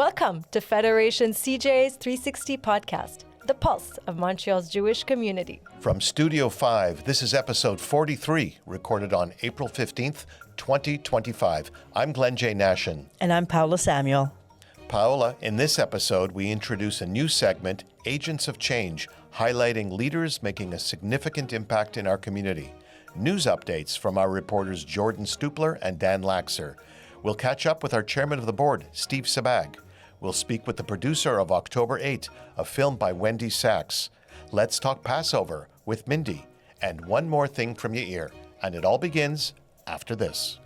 Welcome to Federation CJ's 360 podcast, the pulse of Montreal's Jewish community. From Studio 5, this is episode 43, recorded on April 15th, 2025. I'm Glenn J. Nashin. And I'm Paola Samuel. Paola, in this episode, we introduce a new segment, Agents of Change, highlighting leaders making a significant impact in our community. News updates from our reporters Jordan Stupler and Dan Laxer. We'll catch up with our chairman of the board, Steve Sabag. We'll speak with the producer of October 8, a film by Wendy Sachs. Let's talk Passover with Mindy. And one more thing from your ear. And it all begins after this.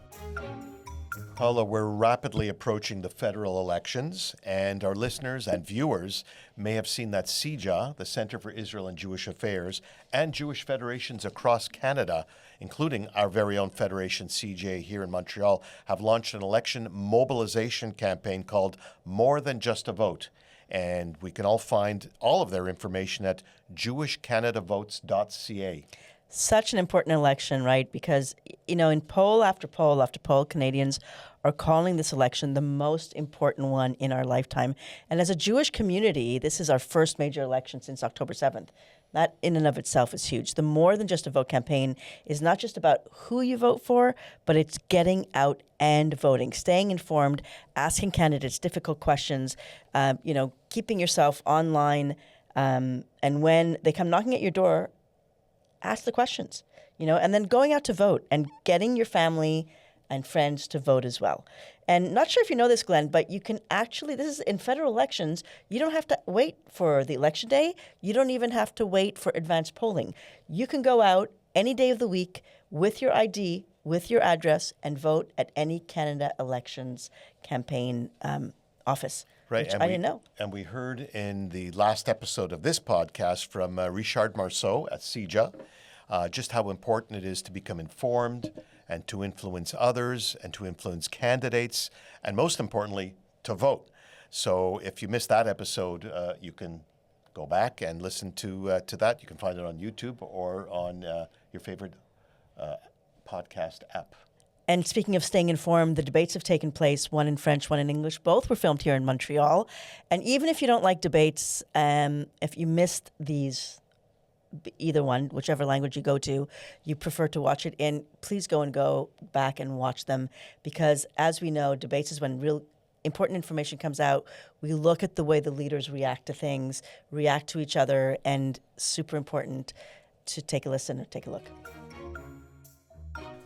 Paula, we're rapidly approaching the federal elections, and our listeners and viewers may have seen that CJA, the Center for Israel and Jewish Affairs, and Jewish federations across Canada, including our very own Federation CJ here in Montreal, have launched an election mobilization campaign called More Than Just a Vote. And we can all find all of their information at jewishcanadavotes.ca. Such an important election, right? Because, you know, in poll after poll after poll, Canadians are calling this election the most important one in our lifetime. And as a Jewish community, this is our first major election since October 7th. That in and of itself is huge. The More Than Just a Vote campaign is not just about who you vote for, but it's getting out and voting, staying informed, asking candidates difficult questions, keeping yourself online. And when they come knocking at your door, ask the questions, and then going out to vote and getting your family and friends to vote as well. And not sure if you know this, Glenn, but you can actually, this is in federal elections, you don't have to wait for the election day. You don't even have to wait for advanced polling. You can go out any day of the week with your ID, with your address, and vote at any Canada Elections campaign office. Right, which I didn't know. And we heard in the last episode of this podcast from Richard Marceau at CJA just how important it is to become informed and to influence others and to influence candidates and most importantly, to vote. So if you missed that episode, you can go back and listen to that. You can find it on YouTube or on your favorite podcast app. And speaking of staying informed, the debates have taken place, one in French, one in English. Both were filmed here in Montreal. And even if you don't like debates, if you missed these, either one, whichever language you go to, you prefer to watch it in, please go back and watch them. Because as we know, debates is when real important information comes out. We look at the way the leaders react to things, react to each other, and super important to take a listen or take a look.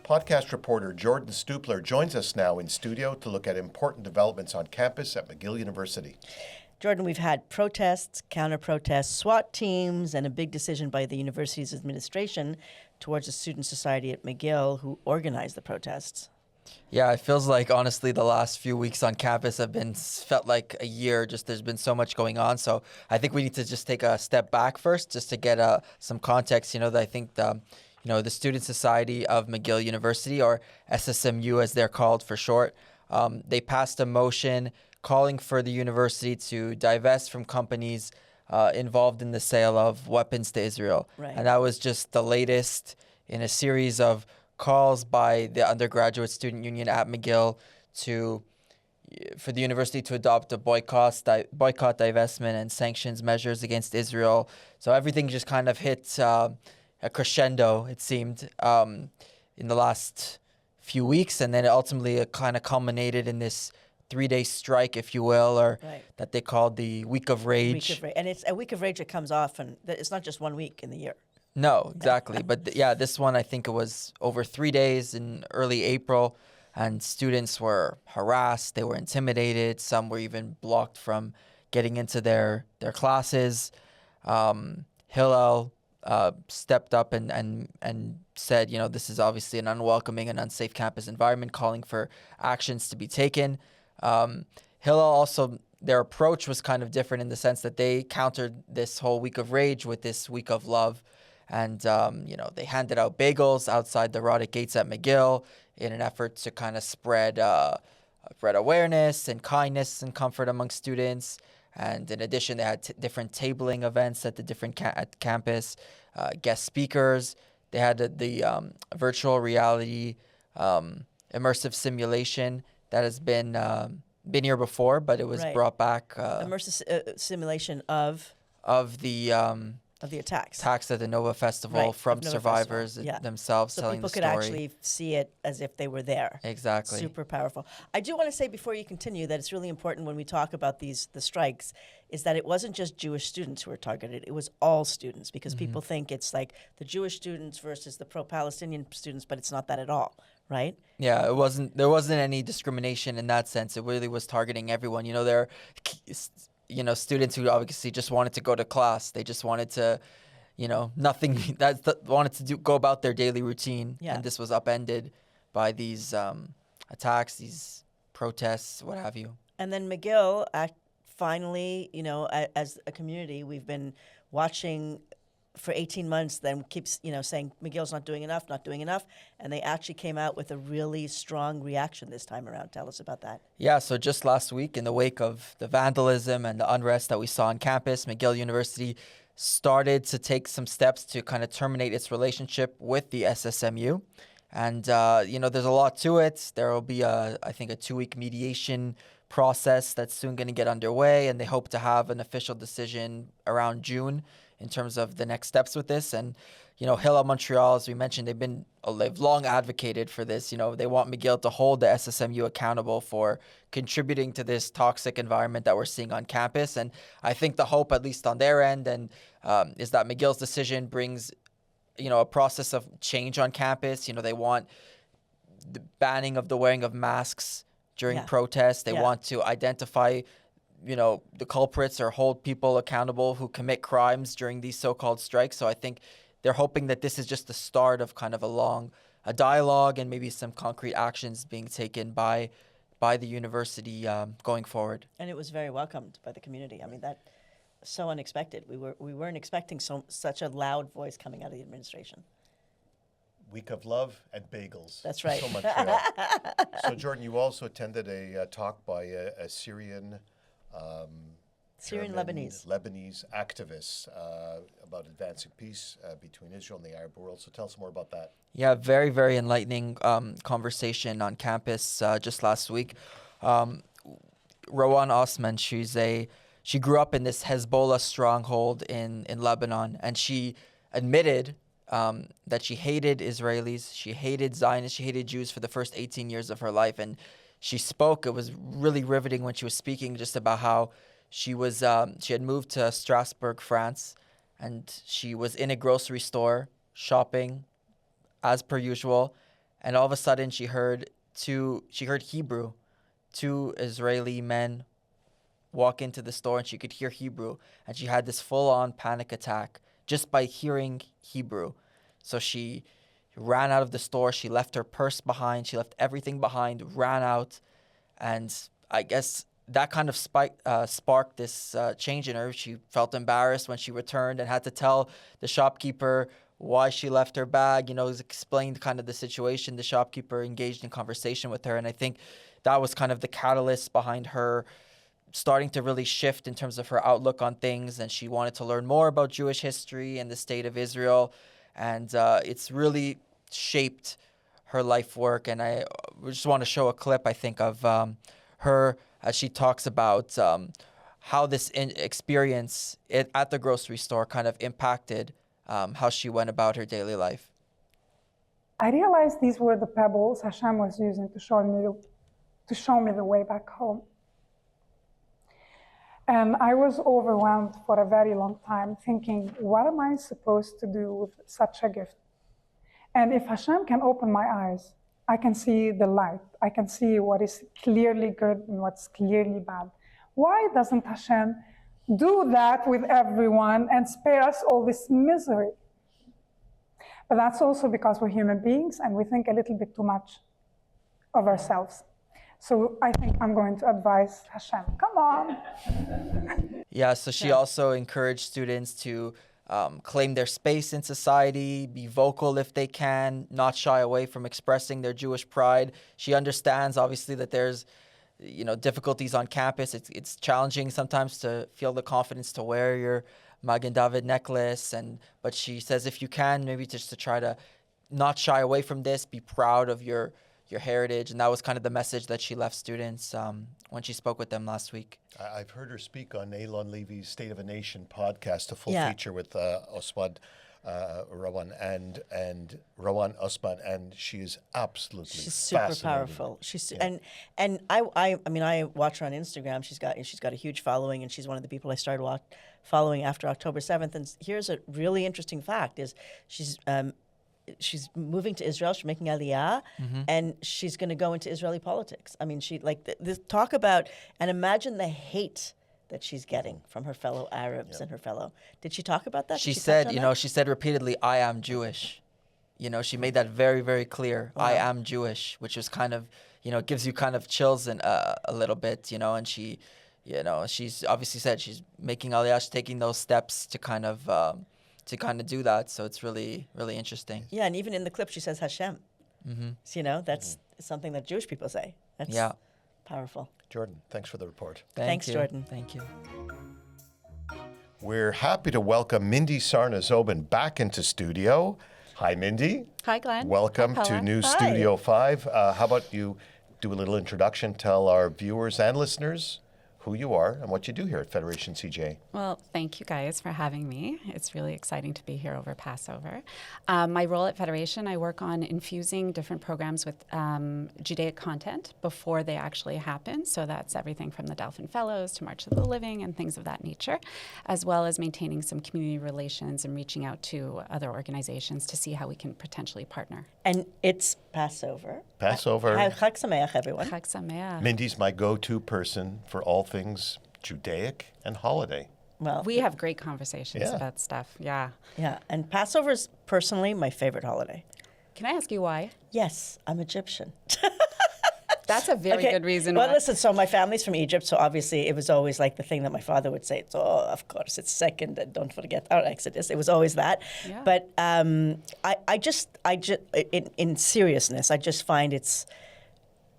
Podcast reporter Jordan Stupler joins us now in studio to look at important developments on campus at McGill University. Jordan, we've had protests, counter-protests, SWAT teams, and a big decision by the university's administration towards the student society at McGill who organized the protests. Yeah, it feels like, honestly, the last few weeks on campus have felt like a year. Just there's been so much going on. So I think we need to just take a step back first just to get some context. I think the Student Society of McGill University, or SSMU as they're called for short, they passed a motion calling for the university to divest from companies involved in the sale of weapons to Israel. Right. And that was just the latest in a series of calls by the undergraduate student union at McGill for the university to adopt a boycott, divestment, and sanctions measures against Israel. So everything just kind of hit a crescendo, it seemed, in the last few weeks. And then it ultimately kind of culminated in this 3-day strike, if you will, or right, that they called the Week of Rage. And it's a week of rage that comes off, and it's not just 1 week in the year. No, exactly. But this one, I think it was over 3 days in early April, and students were harassed, they were intimidated, some were even blocked from getting into their classes. Hillel stepped up and said, this is obviously an unwelcoming and unsafe campus environment, calling for actions to be taken. Hillel also, their approach was kind of different in the sense that they countered this whole week of rage with this week of love. And, they handed out bagels outside the Roddick Gates at McGill in an effort to kind of spread awareness and kindness and comfort among students. And in addition, they had different tabling events at the different at campus, guest speakers. They had the virtual reality immersive simulation that has been been here before, but it was Right. brought back Immersive simulation of the the attacks. attacks at the Nova Festival Right, from of Nova survivors Festival, yeah. themselves So telling people the could story. actually see it as if they were there. Exactly. Super powerful. I do want to say before you continue that it's really important when we talk about the strikes is that it wasn't just Jewish students who were targeted. It was all students because people think it's like the Jewish students versus the pro-Palestinian students, but it's not that at all, right? Yeah, there wasn't any discrimination in that sense. It really was targeting everyone. There are students who obviously just wanted to go to class. They just wanted to, nothing wanted to go about their daily routine. Yeah. And this was upended by these attacks, these protests, what have you. And then McGill, finally, as a community, we've been watching for 18 months, then keeps, saying McGill's not doing enough. And they actually came out with a really strong reaction this time around. Tell us about that. Yeah, so just last week, in the wake of the vandalism and the unrest that we saw on campus, McGill University started to take some steps to kind of terminate its relationship with the SSMU. And, there's a lot to it. There will be, I think, a 2-week mediation process that's soon going to get underway, and they hope to have an official decision around June in terms of the next steps with this. And, Hill Montreal, as we mentioned, they've long advocated for this. They want McGill to hold the SSMU accountable for contributing to this toxic environment that we're seeing on campus. And I think the hope, at least on their end, is that McGill's decision brings, a process of change on campus. They want the banning of the wearing of masks during protests. They want to identify the culprits or hold people accountable who commit crimes during these so-called strikes. So I think they're hoping that this is just the start of kind of a dialogue and maybe some concrete actions being taken by the university going forward. And it was very welcomed by the community. I mean, that so unexpected. We weren't expecting such a loud voice coming out of the administration. Week of Love and Bagels. That's right. So Montreal. So Jordan, you also attended a talk by a Syrian Lebanese activists about advancing peace between Israel and the Arab world. So tell us more about that. Yeah, very, very enlightening conversation on campus just last week. Rowan Osman, she grew up in this Hezbollah stronghold in Lebanon, and she admitted that she hated Israelis, she hated Zionists, she hated Jews for the first 18 years of her life. And she spoke, it was really riveting when she was speaking just about how she had moved to Strasbourg, France, and she was in a grocery store shopping as per usual. And all of a sudden she heard Hebrew, 2 Israeli men walk into the store, and she could hear Hebrew. And she had this full-on panic attack just by hearing Hebrew. So she ran out of the store. She left her purse behind. She left everything behind, ran out. And I guess that kind of sparked this change in her. She felt embarrassed when she returned and had to tell the shopkeeper why she left her bag. Explained kind of the situation. The shopkeeper engaged in conversation with her. And I think that was kind of the catalyst behind her starting to really shift in terms of her outlook on things. And she wanted to learn more about Jewish history and the state of Israel. And it's really shaped her life work. And I just want to show a clip, I think, of her as she talks about how this experience at the grocery store kind of impacted how she went about her daily life. I realized these were the pebbles Hashem was using to show me the way back home. And I was overwhelmed for a very long time, thinking, what am I supposed to do with such a gift? And if Hashem can open my eyes, I can see the light. I can see what is clearly good and what's clearly bad. Why doesn't Hashem do that with everyone and spare us all this misery? But that's also because we're human beings and we think a little bit too much of ourselves. So I think I'm going to advise Hashem, come on. Yeah, so she also encouraged students to claim their space in society, be vocal if they can, not shy away from expressing their Jewish pride. She understands, obviously, that there's difficulties on campus. It's challenging sometimes to feel the confidence to wear your Magen David necklace, but she says if you can, maybe just to try to not shy away from this, be proud of your your heritage. And that was kind of the message that she left students when she spoke with them last week. I've heard her speak on Eilon Levy's State of a Nation podcast, a full Yeah. feature with Rowan Rowan Osman, and she is absolutely She's super fascinating. powerful. She's and I mean I watch her on Instagram. She's got a huge following, and she's one of the people I started following after October 7th. And here's a really interesting fact: is she's moving to Israel. She's making Aliyah, and she's going to go into Israeli politics. I mean, she this talk about and imagine the hate that she's getting from her fellow Arabs and her fellow. Did she talk about that? She Did touch said, on you that? know, she said repeatedly, "I am Jewish." You know, she made that very, very clear. I am Jewish, which is kind of, you know, gives you kind of chills and a little bit, you know. And she, you know, she's obviously said she's making Aliyah, she's taking those steps to kind of do that. So it's really, really interesting. Yeah, and even in the clip, she says Hashem. So, you know, that's something that Jewish people say. That's Yeah. powerful. Jordan, thanks for the report. Thanks, you. Jordan. Thank you. We're happy to welcome Mindy Sarna-Zobin back into studio. Hi, Mindy. Hi, Glenn. Welcome Hi, to Paula. New Hi. Studio 5. How about you do a little introduction, tell our viewers and listeners who you are and what you do here at Federation CJ. Well, thank you guys for having me. It's really exciting to be here over Passover. My role at Federation, I work on infusing different programs with Judaic content before they actually happen. So that's everything from the Delphin Fellows to March of the Living and things of that nature, as well as maintaining some community relations and reaching out to other organizations to see how we can potentially partner. And it's Passover. Passover. Chag Sameach, everyone. Chag Sameach. Mindy's my go-to person for all things Judaic and holiday. Well, We have great conversations Yeah. about stuff. Yeah. yeah, and Passover's personally my favorite holiday. Can I ask you why? Yes, I'm Egyptian. That's a very good reason Well, why. listen, so my family's from Egypt, so obviously it was always like the thing that my father would say. So, of course, it's second, and don't forget our Exodus. It was always that. Yeah. But I just, in seriousness, I just find it's,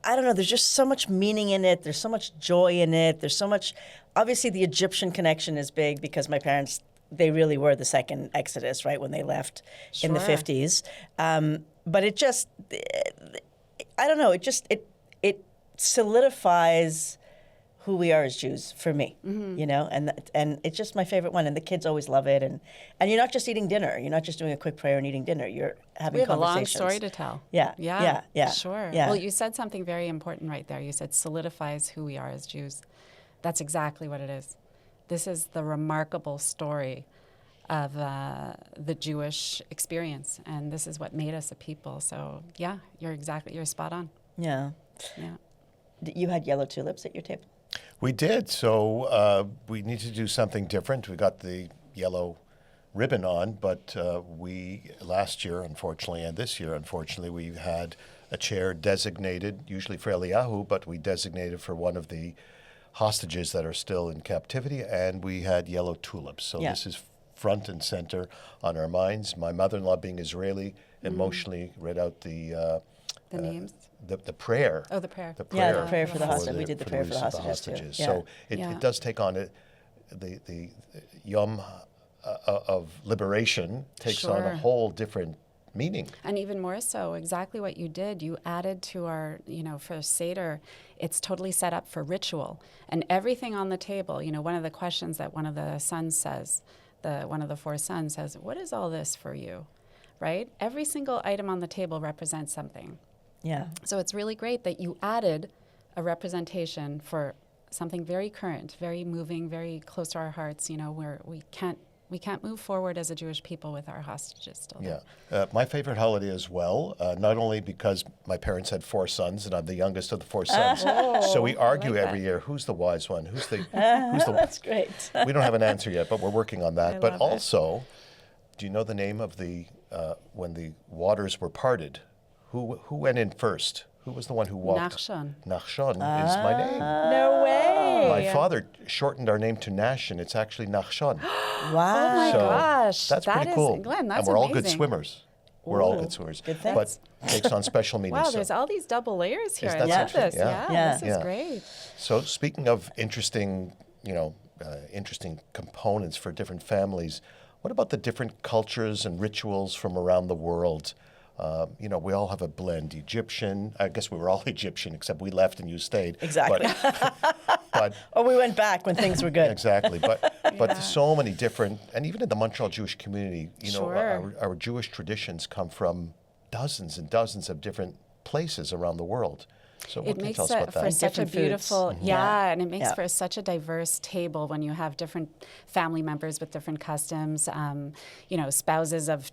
I don't know, there's just so much meaning in it. There's so much joy in it. There's so much, obviously the Egyptian connection is big because my parents, they really were the second Exodus, right, when they left in the Sure. 50s. But it just, I don't know, it solidifies who we are as Jews for me, you know, and it's just my favorite one. And the kids always love it. And you're not just eating dinner. You're not just doing a quick prayer and eating dinner. You're having We have a long conversations. story to tell. Yeah, yeah. Sure. Yeah. Well, you said something very important right there. You said solidifies who we are as Jews. That's exactly what it is. This is the remarkable story of the Jewish experience, and this is what made us a people. So, yeah, you're spot on. Yeah. Yeah. You had yellow tulips at your table? We did. So we need to do something different. We got the yellow ribbon on, but we last year, unfortunately, and this year, unfortunately, we had a chair designated, usually for Eliyahu, but we designated for one of the hostages that are still in captivity, and we had yellow tulips. So Yeah. this is front and center on our minds. My mother-in-law, being Israeli, emotionally read out the Names? the prayer. Oh, the prayer. The Yeah, prayer. the prayer for the hostage. the- We did the for prayer for the release of hostages, too. So Yeah. it does take on the Yom of liberation takes on a Sure. whole different meaning. And even more so, exactly what you did, you added to our, for Seder, it's totally set up for ritual. And everything on the table, one of the questions that one of the sons says, one of the four sons says, what is all this for you? Right? Every single item on the table represents something. Yeah. So it's really great that you added a representation for something very current, very moving, very close to our hearts, where we can't move forward as a Jewish people with our hostages still there. Yeah. My favorite holiday as well, not only because my parents had four sons and I'm the youngest of the four sons. So we argue like every that. year, who's the wise one? Who's the That's great. We don't have an answer yet, but we're working on that. I But love it. also, do you know the name of the when the waters were parted? Who went in first? Who was the one who walked? Nachshon. Nachshon is my name. No way. My father shortened our name to Nash, and it's actually Nachshon. Oh Wow. my So gosh. that's that pretty is- cool. Glenn, that's and we're all good amazing. swimmers. We're all Ooh, good swimmers. good thing. But takes on special meaning. Wow, so. there's all these double layers here. Isn't I that love something? this. Yeah. Yeah. This is Yeah. great. So speaking of interesting, interesting components for different families, what about the different cultures and rituals from around the world? We all have a blend. Egyptian, I guess we were all Egyptian, except we left and you stayed. Exactly. But Or we went back when things were good. exactly. But there's so many different, and even in the Montreal Jewish community, Sure. our Jewish traditions come from dozens and dozens of different places around the world. So what It can you makes tell us about for that? such a Different foods. beautiful, Yeah. and it makes Yeah. for such a diverse table when you have different family members with different customs, spouses of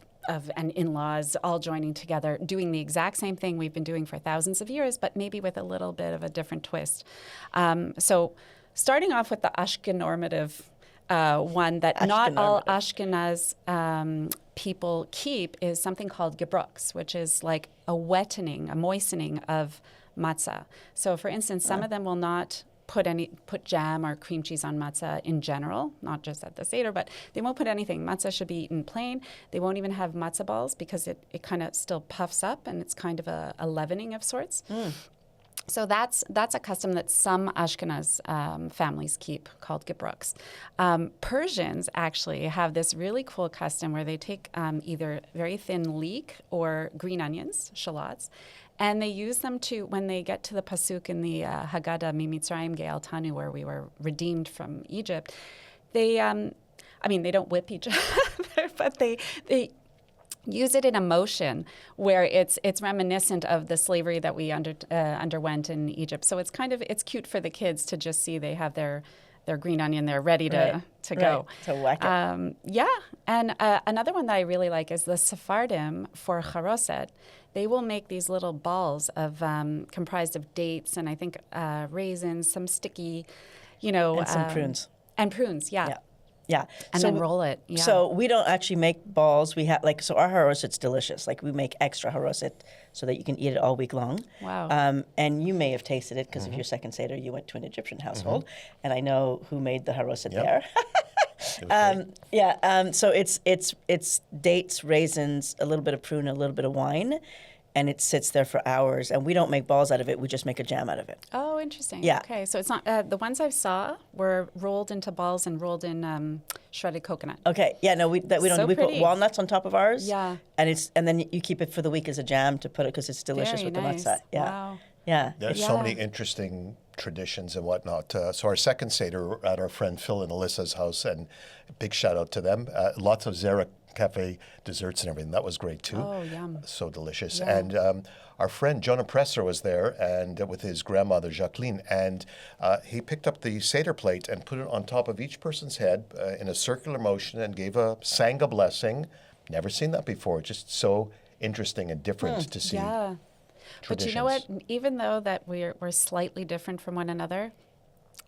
and in-laws all joining together, doing the exact same thing we've been doing for thousands of years, but maybe with a little bit of a different twist. So starting off with the Ashkenormative one that not all Ashkenaz people keep is something called gebruks, which is like a moistening of matzah. So for instance, some of them will not put jam or cream cheese on matzah in general, not just at the Seder, but they won't put anything. Matzah should be eaten plain. They won't even have matzah balls because it kind of still puffs up and it's kind of a leavening of sorts. So that's a custom that some Ashkenaz families keep called gebruks. Persians actually have this really cool custom where they take either very thin leek or green onions, shallots, and they use them when they get to the pasuk in the Haggadah, Mimitzrayim Ge'altanu, where we were redeemed from Egypt. They don't whip each other, but they use it in a motion where it's reminiscent of the slavery that we underwent in Egypt. So it's cute for the kids to just see they have their green onion there ready to go. To whack it. And another one that I really like is the Sephardim for charoset. They will make these little balls of comprised of dates and I think raisins, some sticky, And some prunes. And prunes, yeah. Yeah. And then roll it. Yeah. So we don't actually make balls. We have our haroset's delicious. Like we make extra haroset so that you can eat it all week long. Wow. And you may have tasted it because of your second Seder, you went to an Egyptian household, and I know who made the haroset there. So it's dates, raisins, a little bit of prune, a little bit of wine, and it sits there for hours. And we don't make balls out of it. We just make a jam out of it. Oh, interesting. Yeah. Okay, so it's not the ones I saw were rolled into balls and rolled in shredded coconut. Okay. Yeah. No, we don't. So We put pretty. walnuts on top of ours. Yeah. And then you keep it for the week as a jam to put it because it's delicious Very with nice. the matzah. Yeah. Wow. Yeah. There's so many interesting traditions and whatnot. So our second Seder at our friend Phil and Alyssa's house, and big shout out to them. Lots of Zera Cafe desserts and everything. That was great too. Oh, yum. So delicious. Yeah. And our friend Jonah Presser was there, and with his grandmother Jacqueline, and he picked up the Seder plate and put it on top of each person's head in a circular motion and sang a blessing. Never seen that before. Just so interesting and different to see. Yeah. But you know what? Even though that we're slightly different from one another,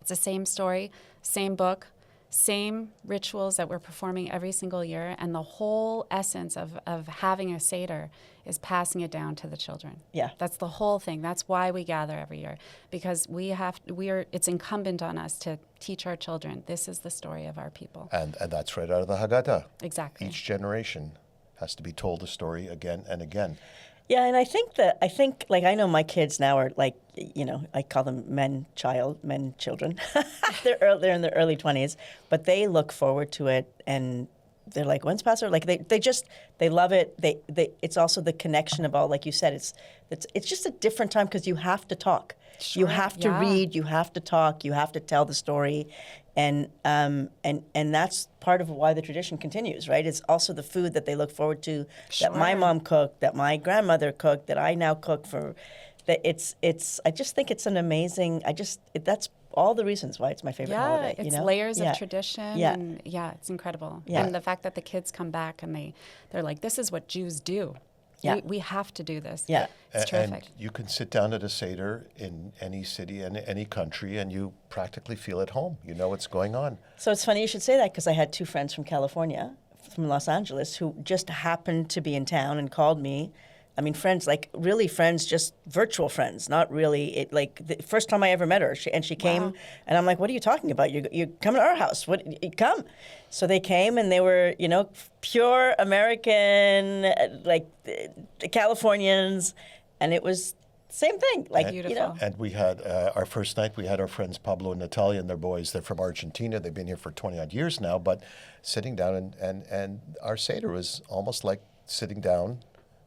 it's the same story, same book, same rituals that we're performing every single year, and the whole essence of having a Seder is passing it down to the children. Yeah. That's the whole thing. That's why we gather every year, because it's incumbent on us to teach our children, this is the story of our people. And that's right out of the Haggadah. Exactly. Each generation has to be told the story again and again. Yeah, and I think I know my kids now are like, I call them men children. They're in their early 20s, but they look forward to it, and they're like, when's Passover? Like they love it. It's also the connection of all, like you said, it's just a different time because you have to talk. Sure, You have to read, you have to talk, you have to tell the story, and that's part of why the tradition continues, right? It's also the food that they look forward to, that my mom cooked, that my grandmother cooked, that I now cook for. That I just think it's an amazing. That's all the reasons why it's my favorite holiday. It's layers of tradition. Yeah. And it's incredible. Yeah. And the fact that the kids come back and they're like, this is what Jews do. Yeah. We have to do this. Yeah. It's terrific. And you can sit down at a Seder in any city and any country, and you practically feel at home. You know what's going on. So it's funny you should say that because I had two friends from California, from Los Angeles, who just happened to be in town and called me. I mean, friends, like really friends, just virtual friends, not really. Like the first time I ever met her, she came, and I'm like, "What are you talking about? You're coming to our house? You come?" So they came, and they were, pure American, like Californians, and it was same thing. Like Beautiful. And we had our first night. We had our friends Pablo and Natalia and their boys. They're from Argentina. They've been here for 20 odd years now. But sitting down and our Seder was almost like sitting down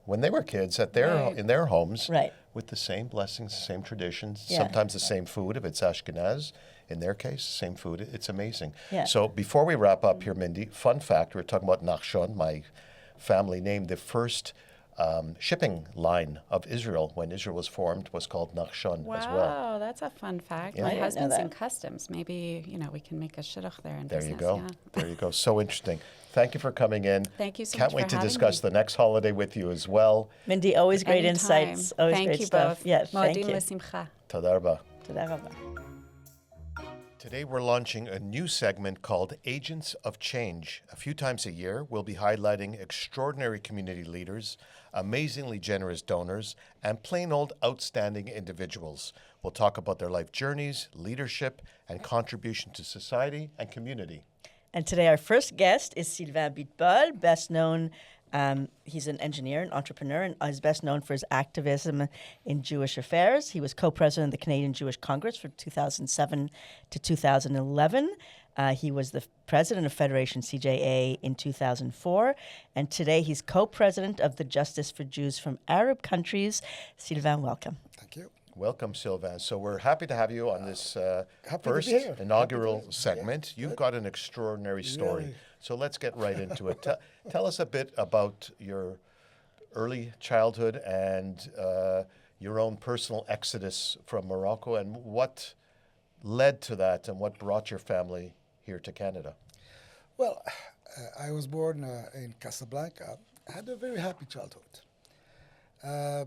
when they were kids at their Right. in their homes, Right. with the same blessings, the same traditions, Yeah. sometimes the same food if it's Ashkenaz. In their case, same food. It's amazing. Yeah. So before we wrap up here, Mindy, fun fact: we're talking about Nachshon, my family name. The first shipping line of Israel when Israel was formed was called Nachshon as well. Wow, that's a fun fact. Yeah. My I didn't know husband's in that. customs. Maybe, we can make a shidduch there in There business. you go. Yeah. There you go. So interesting. Thank you for coming in. Thank you so Can't much wait for to having discuss me. the next holiday with you as well. Mindy, always great Anytime. insights. Always Thank great you stuff. both. Yeah, thank Moadim you. l'simcha. Toda rabah. Toda rabah. Today we're launching a new segment called Agents of Change. A few times a year, we'll be highlighting extraordinary community leaders, amazingly generous donors, and plain old outstanding individuals. We'll talk about their life journeys, leadership, and contribution to society and community. And today our first guest is Sylvain Abitbol, best known, he's an engineer, an entrepreneur, and is best known for his activism in Jewish affairs. He was co-president of the Canadian Jewish Congress from 2007 to 2011. He was the president of Federation CJA in 2004. And today he's co-president of the Justice for Jews from Arab Countries. Sylvain, welcome. Thank you. Welcome, Sylvain. So we're happy to have you on this Happy to first be here. inaugural Happy to- segment. You've got an extraordinary story. Really? So let's get right into it. Tell us a bit about your early childhood and your own personal exodus from Morocco and what led to that and what brought your family here to Canada. Well, I was born in Casablanca. I had a very happy childhood,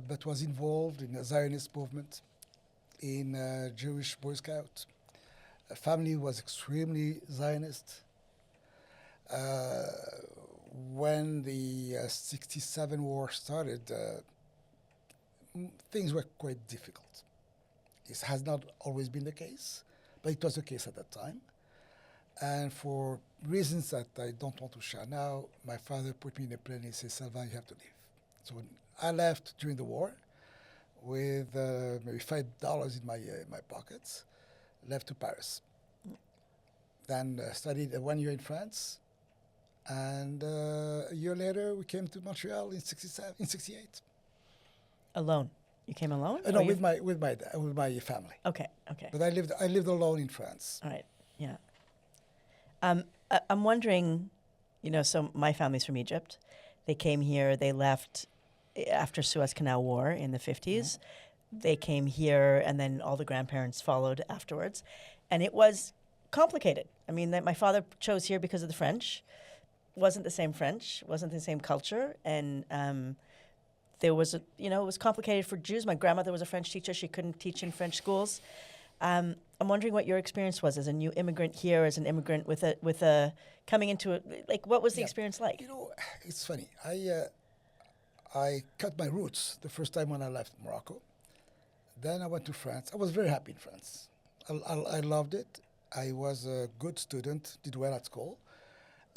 but was involved in the Zionist movement, in Jewish Boy Scout. Family was extremely Zionist. When the 67 war started, things were quite difficult. This has not always been the case, but it was the case at that time. And for reasons that I don't want to share now, my father put me in a plane and said, Sylvain, you have to leave. So I left during the war with maybe $5 in my pockets, left to Paris. Then studied 1 year in France. And a year later, we came to Montreal in '68. Alone. You came alone? No, Or you- with my family. Okay, okay. But I lived alone in France. All right, yeah. I'm wondering, so my family's from Egypt. They came here, they left after Suez Canal War in the 50s. They came here, and then all the grandparents followed afterwards. And it was complicated. I mean, my father chose here because of the French. Wasn't the same French, wasn't the same culture. And there was, it was complicated for Jews. My grandmother was a French teacher. She couldn't teach in French schools. I'm wondering what your experience was as a new immigrant here, as an immigrant with a coming into it. Like, what was the experience like? It's funny. I cut my roots the first time when I left Morocco. Then I went to France. I was very happy in France. I loved it. I was a good student, did well at school,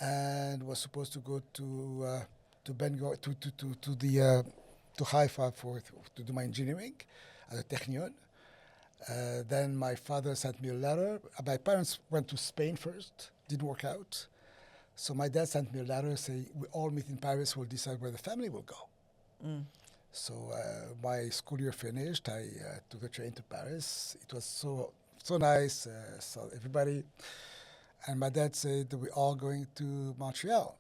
and was supposed to go to Bangor to Haifa to do my engineering at the Technion. Then my father sent me a letter. My parents went to Spain first, didn't work out. So my dad sent me a letter saying, we all meet in Paris, we'll decide where the family will go. So my school year finished, I took the train to Paris. It was so nice, saw everybody. And my dad said, we're all going to Montreal.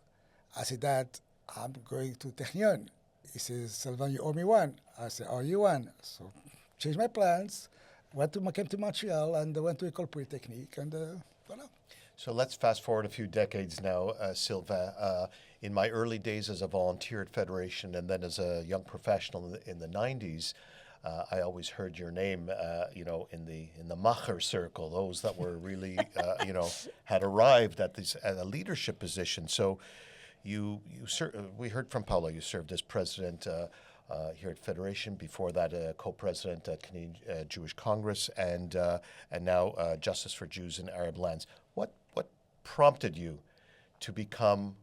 I said, Dad, I'm going to Technion. He says, Sylvain, you owe me one. I said, oh, you one. So changed my plans, came to Montreal, and went to École Polytechnique, and voilà. So let's fast forward a few decades now, Sylvain. In my early days as a volunteer at Federation and then as a young professional in the 90s, I always heard your name, in the Macher circle, those that were really, had arrived at a leadership position. So we heard from Paulo, you served as president here at Federation, before that co-president at Canadian Jewish Congress, and now Justice for Jews in Arab Lands. What prompted you to become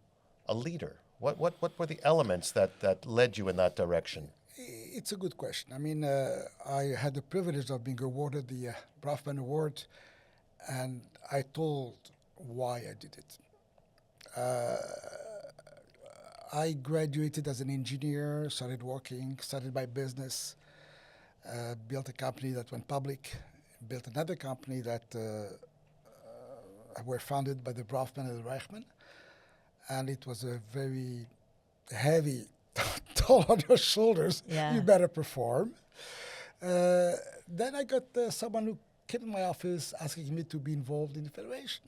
a leader? What were the elements that led you in that direction? It's a good question. I mean, I had the privilege of being awarded the Brafman Award, and I told why I did it. I graduated as an engineer, started working, started my business, built a company that went public, built another company that were founded by the Brofman and the Reichman. And it was a very heavy toll on your shoulders. Yeah. You better perform. Then I got someone who came in my office asking me to be involved in the federation.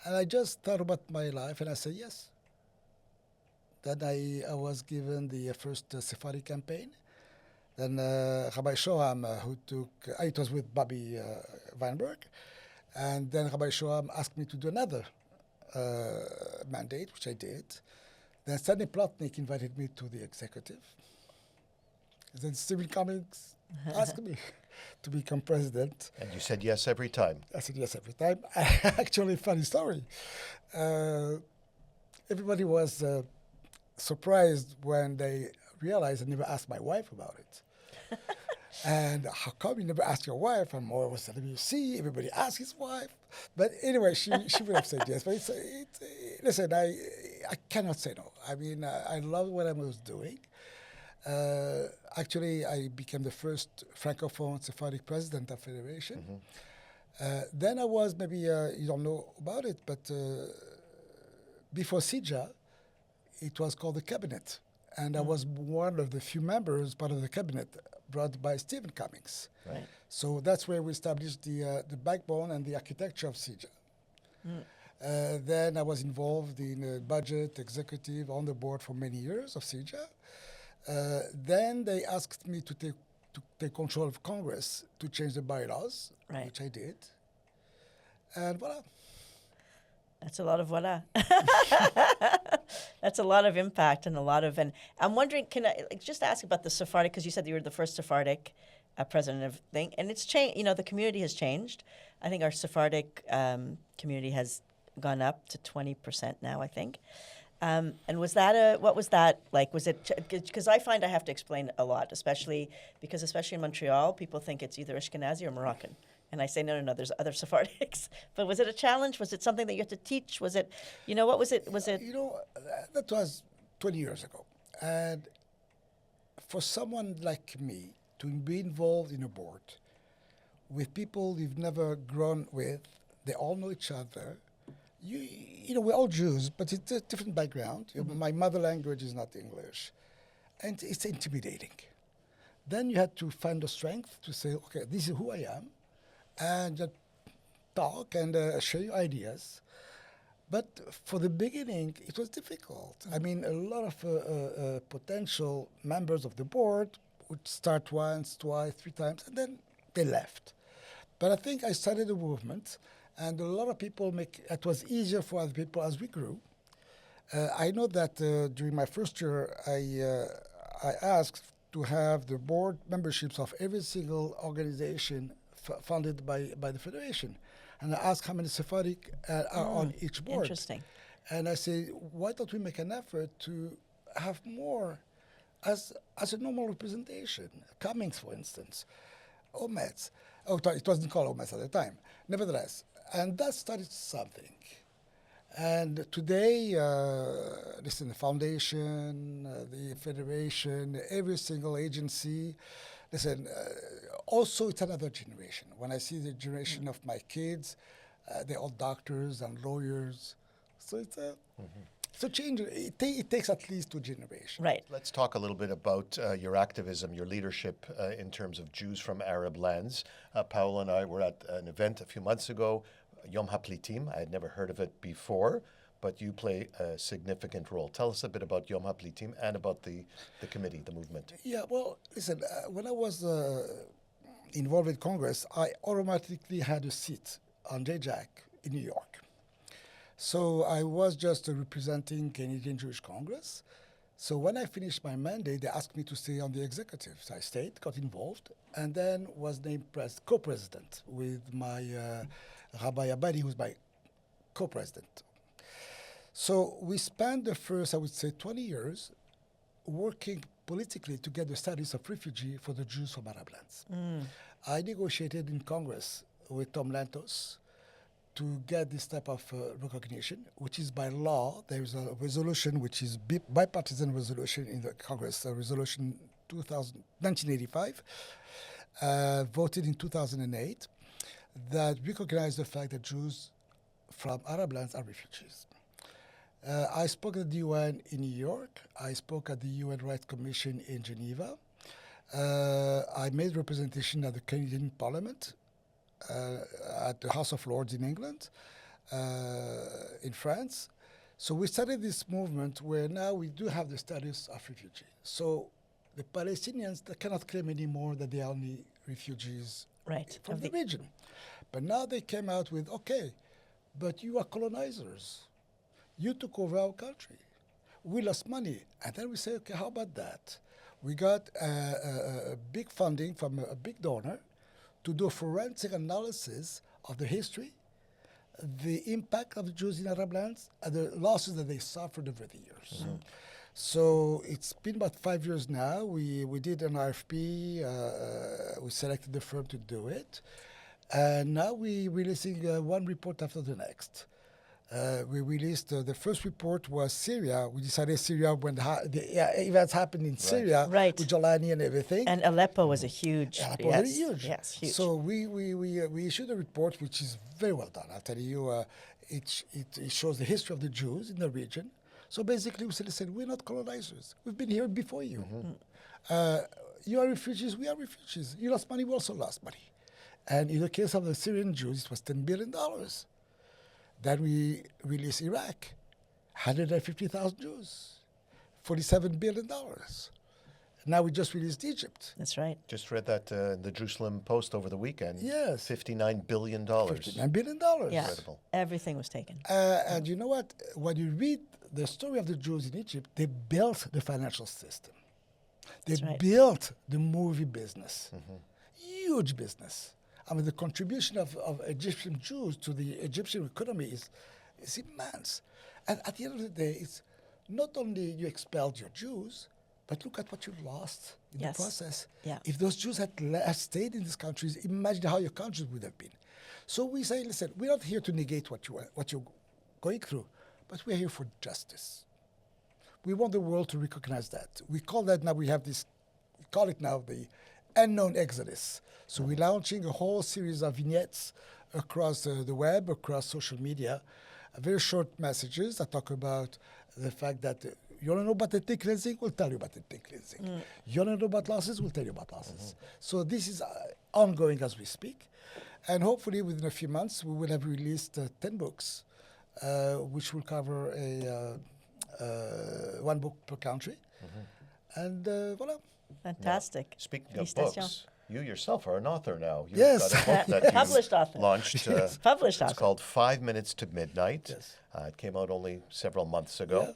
And I just thought about my life and I said yes. Then I was given the first Sephardi campaign. Then Rabbi Shoham, who took, it was with Bobby Weinberg. And then Rabbi Shoham asked me to do another mandate, which I did. Then Stanley Plotnick invited me to the executive. Then Stephen Cummings asked me to become president. And you said yes every time. I said yes every time. Actually, funny story. Everybody was surprised when they realized I never asked my wife about it. And how come you never asked your wife? And Maura was telling me, see, everybody asks his wife. But anyway, she would have said yes. But listen, I cannot say no. I mean, I love what I was doing. Actually, I became the first Francophone Sephardic president of Federation. Then I was, maybe you don't know about it, but before CIJA, it was called the cabinet. And I was one of the few members, part of the cabinet, brought by Stephen Cummings. Right. So that's where we established the backbone and the architecture of CIJA. Then I was involved in budget, executive, on the board for many years of CIJA. Then they asked me to take control of Congress to change the bylaws, Right. which I did. And voila. That's a lot of voila. That's a lot of impact and a lot of, and I'm wondering, can I just ask about the Sephardic, because you said you were the first Sephardic president of thing, and it's changed, you know, the community has changed. I think our Sephardic community has gone up to 20% now, I think. And was that what was that like? Was it, because I find I have to explain a lot, especially in Montreal, people think it's either Ashkenazi or Moroccan. And I say, no, there's other Sephardics. But was it a challenge? Was it something that you had to teach? Was it, what was it? Was it? That was 20 years ago. And for someone like me to be involved in a board with people you've never grown with, they all know each other. We're all Jews, but it's a different background. My mother language is not English. And it's intimidating. Then you had to find the strength to say, okay, this is who I am. And just talk and share your ideas. But for the beginning, it was difficult. I mean, a lot of potential members of the board would start once, twice, 3 times, and then they left. But I think I started a movement, and a lot of people it was easier for other people as we grew. I know that during my first year, I asked to have the board memberships of every single organization funded by the Federation. And I asked how many Sephardic are on each board. Interesting. And I say, why don't we make an effort to have more as a normal representation? Cummings, for instance, Omets. It wasn't called Omets at the time. Nevertheless, and that started something. And today, the foundation, the Federation, every single agency, also it's another generation. When I see the generation of my kids, they're all doctors and lawyers. So it's a change. It takes at least 2 generations. Right. Let's talk a little bit about your activism, your leadership in terms of Jews from Arab lands. Paul and I were at an event a few months ago, Yom HaPlitim. I had never heard of it before, but you play a significant role. Tell us a bit about Yom HaPlitim and about the committee, the movement. Yeah, well, listen, when I was involved with Congress, I automatically had a seat on JJAC in New York. So I was just representing Canadian Jewish Congress. So when I finished my mandate, they asked me to stay on the executive. So I stayed, got involved, and then was named co-president with my Rabbi Abadi, who's my co-president. So we spent the first, I would say, 20 years working politically to get the status of refugee for the Jews from Arab lands. I negotiated in Congress with Tom Lantos to get this type of recognition, which is by law. There is a resolution which is bipartisan resolution in the Congress, resolution 1985, voted in 2008, that recognized the fact that Jews from Arab lands are refugees. I spoke at the UN in New York. I spoke at the UN Rights Commission in Geneva. I made representation at the Canadian Parliament, at the House of Lords in England, in France. So we started this movement where now we do have the status of refugee. So the Palestinians, they cannot claim anymore that they are only refugees from the region. But now they came out with, okay, but you are colonizers. You took over our country. We lost money. And then we say, okay, how about that? We got a big funding from a big donor to do a forensic analysis of the history, the impact of the Jews in Arab lands, and the losses that they suffered over the years. Mm-hmm. So it's been about 5 years now. We did an RFP. We selected the firm to do it. And now we're releasing one report after the next. We released the first report was Syria. We decided Syria when the events happened in Syria with Jolani and everything. And Aleppo was a huge. Aleppo was huge. Yes, huge. So we issued a report which is very well done. I'll tell you, it shows the history of the Jews in the region. So basically, we said, listen, we're not colonizers. We've been here before you. Mm-hmm. You are refugees. We are refugees. You lost money. We also lost money. And in the case of the Syrian Jews, it was $10 billion. Then we released Iraq, 150,000 Jews, $47 billion. Now we just released Egypt. That's right. Just read that in the Jerusalem Post over the weekend. Yes. $59 billion. $59 billion. Yeah. Incredible. Everything was taken. And you know what? When you read the story of the Jews in Egypt, they built the financial system. They built the movie business. Mm-hmm. Huge business. I mean, the contribution of Egyptian Jews to the Egyptian economy is immense. And at the end of the day, it's not only you expelled your Jews, but look at what you've lost in the process. Yeah. If those Jews had stayed in these countries, imagine how your countries would have been. So we say, listen, we're not here to negate what you're going through, but we're here for justice. We want the world to recognize that. We call that now, we call it now the unknown exodus. So we're launching a whole series of vignettes across the web, across social media, very short messages that talk about the fact that you want to know about ethnic cleansing, we'll tell you about ethnic cleansing. Mm. You want to know about losses, we'll tell you about losses. Mm-hmm. So this is ongoing as we speak. And hopefully within a few months, we will have released 10 books, which will cover one book per country. Mm-hmm. And voila. Fantastic. Now, speaking of books, you yourself are an author now. You've yes. got a book that published author. Launched. Published it's author. called 5 Minutes to Midnight. Yes. It came out only several months ago.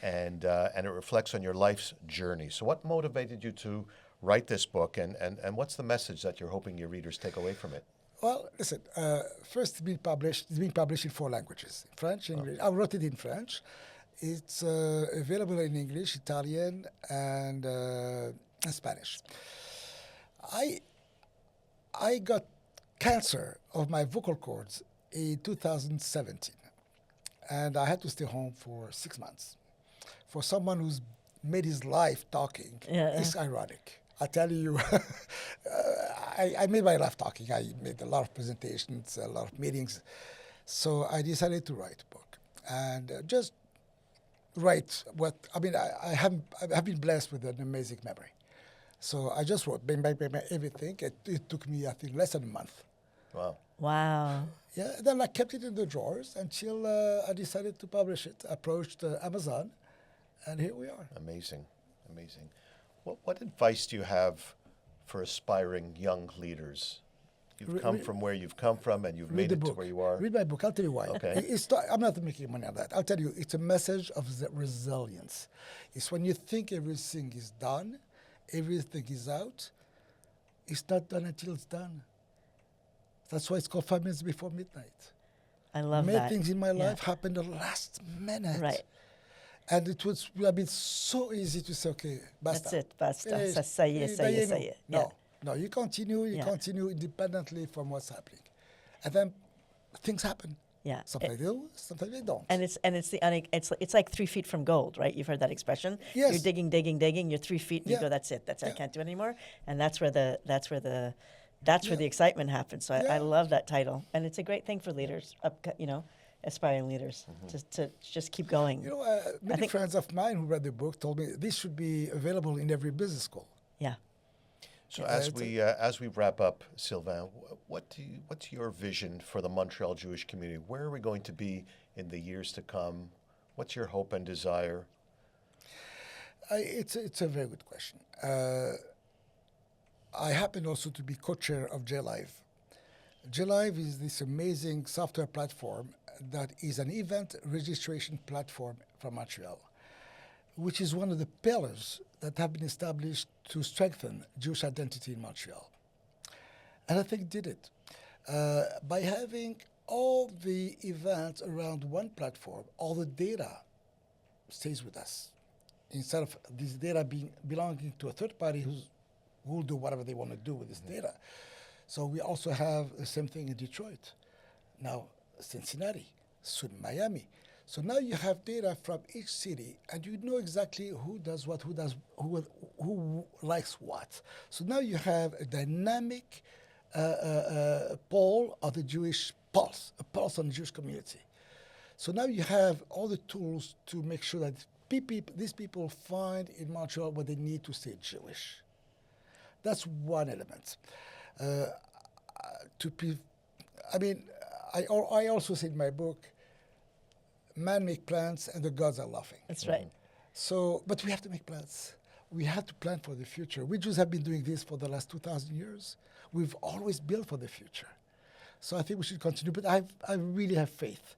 Yeah. And it reflects on your life's journey. So what motivated you to write this book, and what's the message that you're hoping your readers take away from it? Well, listen, first it's being published in 4 languages, French, English. I wrote it in French. It's available in English, Italian, and Spanish. I got cancer of my vocal cords in 2017, and I had to stay home for 6 months. For someone who's made his life talking, it's ironic. I tell you, I made my life talking. I made a lot of presentations, a lot of meetings. So I decided to write a book and just write what, I mean, I have been blessed with an amazing memory. So I just wrote bang, bang, bang, bang, everything. It took me, I think, less than a month. Wow. Wow. Yeah, then I kept it in the drawers until I decided to publish it. I approached Amazon, and here we are. Amazing, amazing. What advice do you have for aspiring young leaders? You've come from where you've come from, and you've made it to where you are. Read my book. I'll tell you why. Okay. I'm not making money on that. I'll tell you, it's a message of resilience. It's when you think everything is done, everything is out, it's not done until it's done. That's why it's called 5 minutes before midnight. I love Many that. things in my life happened the last minute. Right. And it would have been so easy to say, okay, basta. That's it, basta. Ça y est, ça y est, ça y est. No, you continue independently from what's happening. And then things happen. Yeah. Sometimes they do, sometimes they don't. And it's like 3 feet from gold, right? You've heard that expression. Yes. You're digging. You're 3 feet, and you Yeah. go, "That's it. I Yeah. can't do it anymore." And that's where the excitement happens. So I Yeah. love that title, and it's a great thing for leaders, aspiring leaders, to just keep going. Many friends of mine who read the book told me this should be available in every business school. Yeah. So as we wrap up, Sylvain, what's your vision for the Montreal Jewish community? Where are we going to be in the years to come? What's your hope and desire? It's a very good question. I happen also to be co-chair of JLive. JLive is this amazing software platform that is an event registration platform from Montreal, which is one of the pillars that have been established to strengthen Jewish identity in Montreal. And I think it did it. By having all the events around one platform, all the data stays with us. Instead of this data belonging to a third party who will do whatever they want to do with this data. So we also have the same thing in Detroit, now Cincinnati, soon Miami. So now you have data from each city, and you know exactly who does what, who likes what. So now you have a dynamic poll of the Jewish pulse, a pulse on the Jewish community. So now you have all the tools to make sure that these people find in Montreal what they need to stay Jewish. That's one element. I also say in my book, man make plans and the gods are laughing. That's right. So, but we have to make plans. We have to plan for the future. We Jews have been doing this for the last 2,000 years. We've always built for the future. So I think we should continue. But I really have faith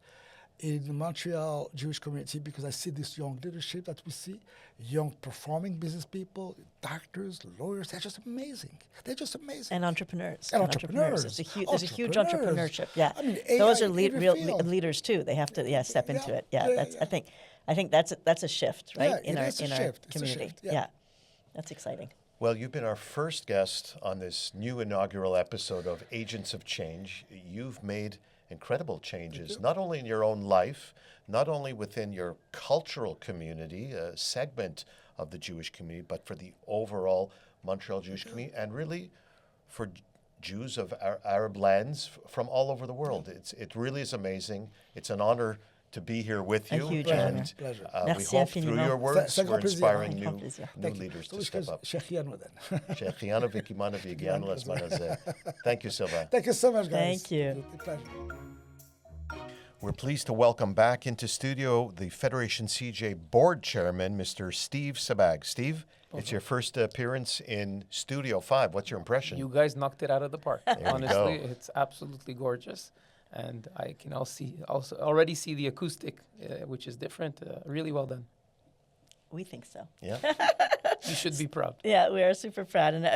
in the Montreal Jewish community because I see this young leadership that we see, young performing business people, doctors, lawyers. They're just amazing. They're just amazing. And entrepreneurs. There's There's a huge entrepreneurship. Yeah. I mean, those AI are in every real field. leaders too. They have to step into it. Yeah. Yeah, I think that's a shift, right? Yeah, in it our is a in our shift. It's a community. shift, yeah. That's exciting. Well, you've been our first guest on this new inaugural episode of Agents of Change. You've made incredible changes, not only in your own life, not only within your cultural community, a segment of the Jewish community, but for the overall Montreal Jewish community, and really for Jews of Arab lands from all over the world. It really is amazing. It's an honor to be here with A you. huge and honor. Pleasure. we Merci hope through infiniment. your words C'est un we're grand plaisir. inspiring Un new grand plaisir. leaders to step up. Shechianu then. Shechianu v'kimanu v'yigianu l'zman hazeh. Thank you, Sylvain. Thank you so much, guys. Thank you. It's a pleasure. We're pleased to welcome back into studio the Federation CJ Board Chairman, Mr. Steve Sabag. Steve, it's your first appearance in Studio 5. What's your impression? You guys knocked it out of the park. we Honestly, go. it's absolutely gorgeous. And I can also already see the acoustic, which is different. Really well done. We think so. Yeah. You should be proud. Yeah, we are super proud. And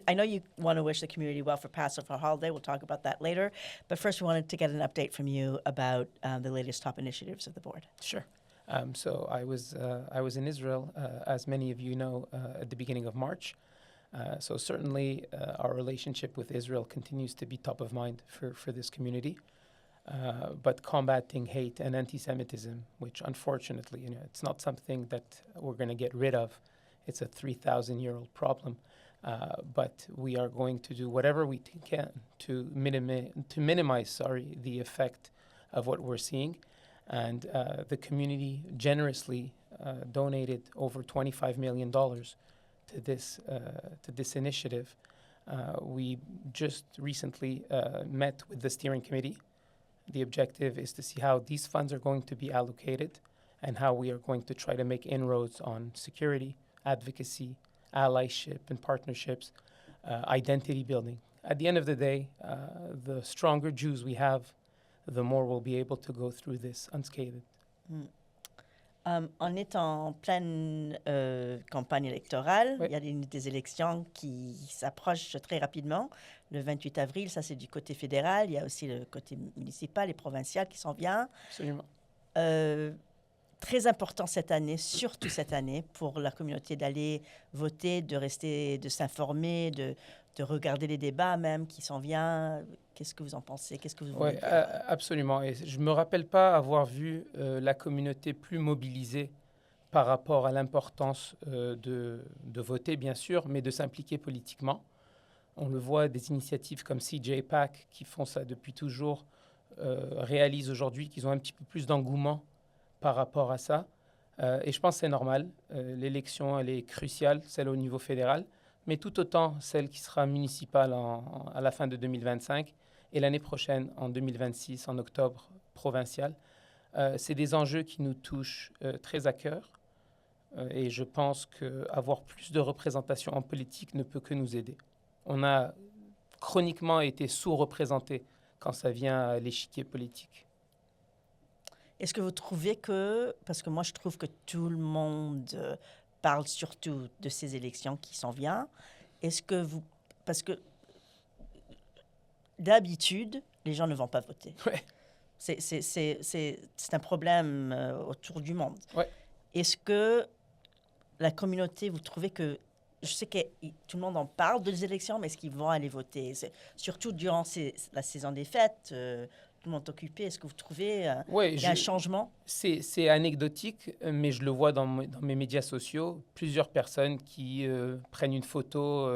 I know you want to wish the community well for Passover holiday. We'll talk about that later. But first, we wanted to get an update from you about the latest top initiatives of the board. Sure. So I was in Israel, as many of you know, at the beginning of March. So certainly our relationship with Israel continues to be top of mind for this community. But combating hate and anti-Semitism, which unfortunately, it's not something that we're going to get rid of. It's a 3,000-year-old problem. But we are going to do whatever we can to minimize the effect of what we're seeing. And the community generously donated over $25 million to this initiative. We just recently met with the steering committee. The objective is to see how these funds are going to be allocated and how we are going to try to make inroads on security, advocacy, allyship and partnerships, identity building. At the end of the day, the stronger Jews we have, the more we'll be able to go through this unscathed. On est en pleine campagne électorale. Oui. Il y a des élections qui s'approchent très rapidement. Le 28 avril, ça c'est du côté fédéral. Il y a aussi le côté municipal et provincial qui s'en vient. Absolument. Très important cette année, surtout cette année, pour la communauté d'aller voter, de rester, de s'informer, de de regarder les débats même qui s'en vient. Qu'est-ce que vous en pensez? Qu'est-ce que vous voulez Oui, dire? absolument. Et je ne me rappelle pas avoir vu la communauté plus mobilisée par rapport à l'importance de voter, bien sûr, mais de s'impliquer politiquement. On le voit, des initiatives comme CJPAC, qui font ça depuis toujours, réalisent aujourd'hui qu'ils ont un petit peu plus d'engouement par rapport à ça. Et je pense que c'est normal. L'élection, elle est cruciale, celle au niveau fédéral, mais tout autant celle qui sera municipale à la fin de 2025 et l'année prochaine, en 2026, en octobre, provinciale. C'est des enjeux qui nous touchent très à cœur. Et je pense qu'avoir plus de représentation en politique ne peut que nous aider. On a chroniquement été sous-représentés quand ça vient à l'échiquier politique. Est-ce que vous trouvez que, parce que moi je trouve que tout le monde parle surtout de ces élections qui s'en viennent, est-ce que vous, parce que d'habitude, les gens ne vont pas voter. Ouais. C'est un problème autour du monde. Ouais. Est-ce que la communauté, vous trouvez que, je sais que tout le monde en parle des élections, mais est-ce qu'ils vont aller voter? Surtout durant la saison des fêtes, tout le monde est occupé. Est-ce que vous trouvez qu'il y a un changement? C'est anecdotique, mais je le vois dans mes médias sociaux. Plusieurs personnes qui prennent une photo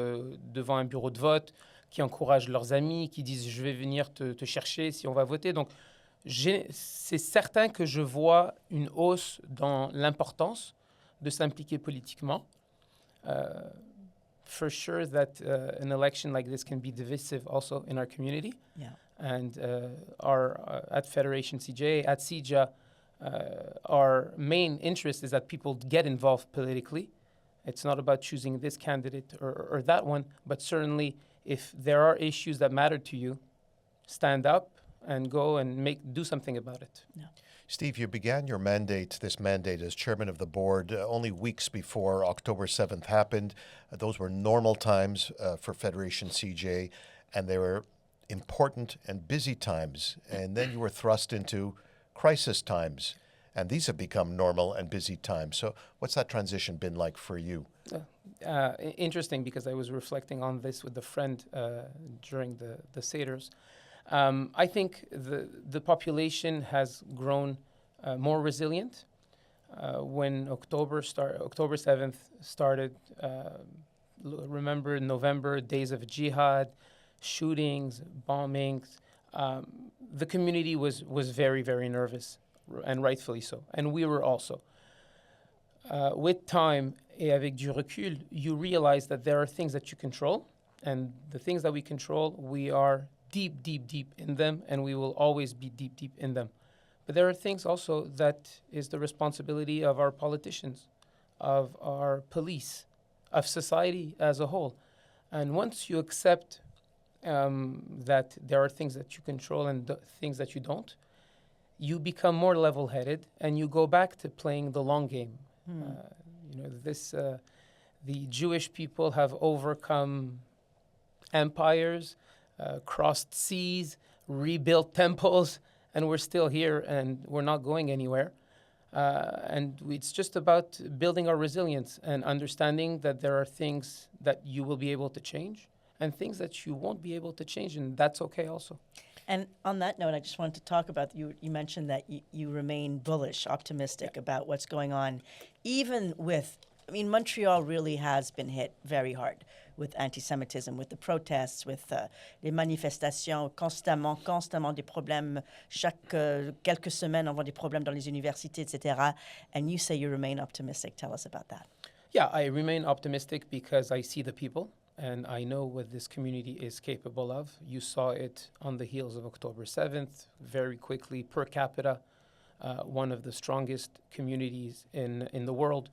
devant un bureau de vote, qui encouragent leurs amis, qui disent « je vais venir te chercher si on va voter ». Donc, c'est certain que je vois une hausse dans l'importance de s'impliquer politiquement. For sure that an election like this can be divisive also in our community. Yeah. And at Federation CJ, at CIJA, our main interest is that people get involved politically. It's not about choosing this candidate or that one, but certainly if there are issues that matter to you, stand up and go and do something about it. Yeah. Steve, you began your this mandate as chairman of the board, only weeks before October 7th happened. Those were normal times for Federation CJ, and they were important and busy times. And then you were thrust into crisis times, and these have become normal and busy times. So what's that transition been like for you? Interesting, because I was reflecting on this with a friend during the Seders. I think the population has grown more resilient. When October 7th started, remember November, days of jihad, shootings, bombings, the community was very, very nervous, and rightfully so. And we were also. With time, et avec du recul, you realize that there are things that you control, and the things that we control, we are deep, deep, deep in them, and we will always be deep, deep in them. But there are things also that is the responsibility of our politicians, of our police, of society as a whole. And once you accept that there are things that you control and things that you don't, you become more level-headed, and you go back to playing the long game. The Jewish people have overcome empires, crossed seas, rebuilt temples, and we're still here, and we're not going anywhere. And it's just about building our resilience and understanding that there are things that you will be able to change and things that you won't be able to change, and that's okay also. And on that note, I just wanted to talk about, you mentioned that you remain bullish, optimistic about what's going on, even with, Montreal really has been hit very hard with anti-Semitism, with the protests, with les manifestations, constamment des problèmes. Chaque quelques semaines, on voit des problèmes dans les universités, etc. And you say you remain optimistic. Tell us about that. Yeah, I remain optimistic because I see the people, and I know what this community is capable of. You saw it on the heels of October 7th, very quickly, per capita, one of the strongest communities in the world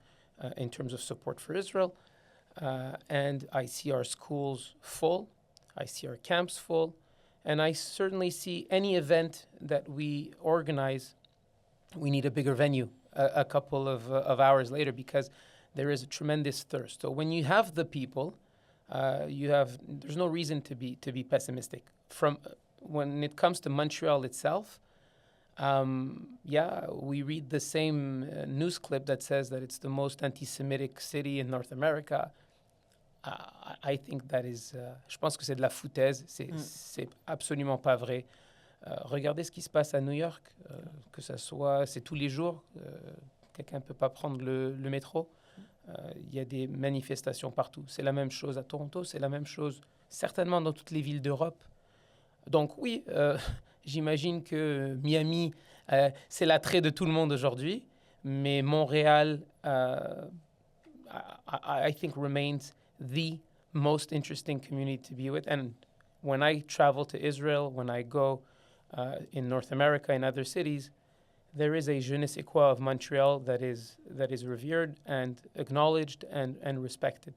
in terms of support for Israel. And I see our schools full, I see our camps full, and I certainly see any event that we organize, we need a bigger venue a couple of hours later, because there is a tremendous thirst. So when you have the people, there's no reason to be pessimistic. When it comes to Montreal itself, we read the same news clip that says that it's the most anti-Semitic city in North America. I think that is, je pense que c'est de la foutaise, c'est absolument pas vrai. Regardez ce qui se passe à New York, que ça soit, c'est tous les jours, quelqu'un ne peut pas prendre le métro. Il y a des manifestations partout. C'est la même chose à Toronto, c'est la même chose certainement dans toutes les villes d'Europe. Donc oui, j'imagine que Miami, c'est l'attrait de tout le monde aujourd'hui, mais Montréal, I think remains the most interesting community to be with. And when I travel to Israel, when I go in North America, in other cities, there is a je ne sais quoi of Montreal that is revered and acknowledged and respected.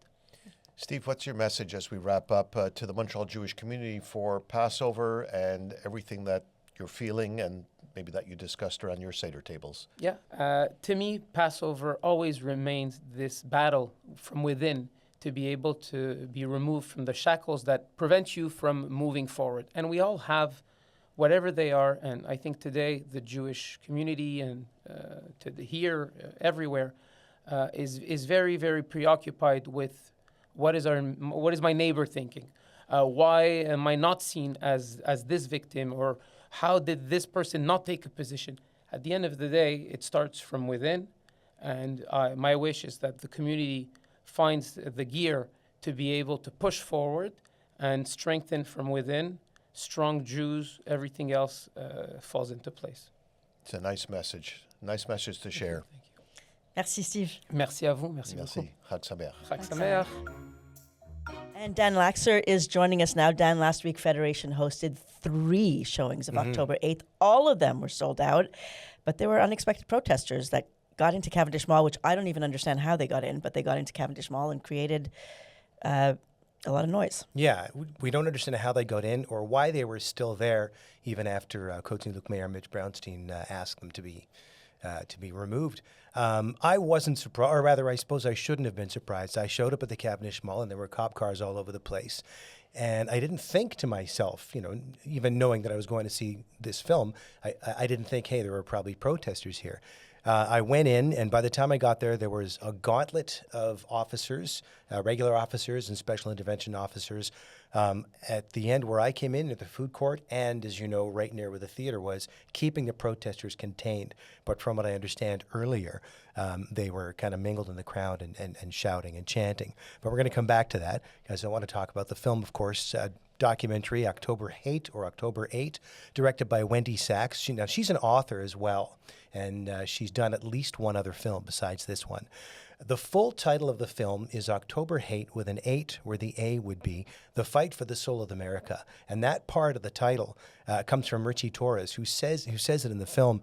Steve, what's your message as we wrap up to the Montreal Jewish community for Passover and everything that you're feeling and maybe that you discussed around your Seder tables? Yeah, to me, Passover always remains this battle from within to be able to be removed from the shackles that prevent you from moving forward. And we all have whatever they are, and I think today the Jewish community and everywhere is very, very preoccupied with what is my neighbor thinking? Why am I not seen as this victim? Or how did this person not take a position? At the end of the day, it starts from within, and my wish is that the community finds the gear to be able to push forward and strengthen from within. Strong Jews, everything else falls into place. It's a nice message to share. Thank you. Merci, Steve. Merci à vous. Merci beaucoup. Merci. Chag Sameach. Chag Sameach. And Dan Laxer is joining us now. Dan, last week, Federation hosted 3 showings of October 8th. All of them were sold out, but there were unexpected protesters that got into Cavendish Mall, which I don't even understand how they got in, but they got into Cavendish Mall and created a lot of noise. Yeah, we don't understand how they got in or why they were still there, even after Coatesy-Luc Mayor Mitch Brownstein asked them to be removed. I wasn't surprised, or rather, I suppose I shouldn't have been surprised. I showed up at the Cavendish Mall, and there were cop cars all over the place. And I didn't think to myself, even knowing that I was going to see this film, I didn't think, hey, there were probably protesters here. I went in, and by the time I got there, there was a gauntlet of officers, regular officers and special intervention officers. At the end where I came in at the food court, and as you know, right near where the theater was, keeping the protesters contained. But from what I understand earlier, they were kind of mingled in the crowd and shouting and chanting. But we're going to come back to that, because I want to talk about the film, of course, documentary October Hate or October 8, directed by Wendy Sachs. She's an author as well, and she's done at least one other film besides this one. The full title of the film is October Hate with an 8, where the A would be The Fight for the Soul of America. And that part of the title comes from Richie Torres, who says it in the film.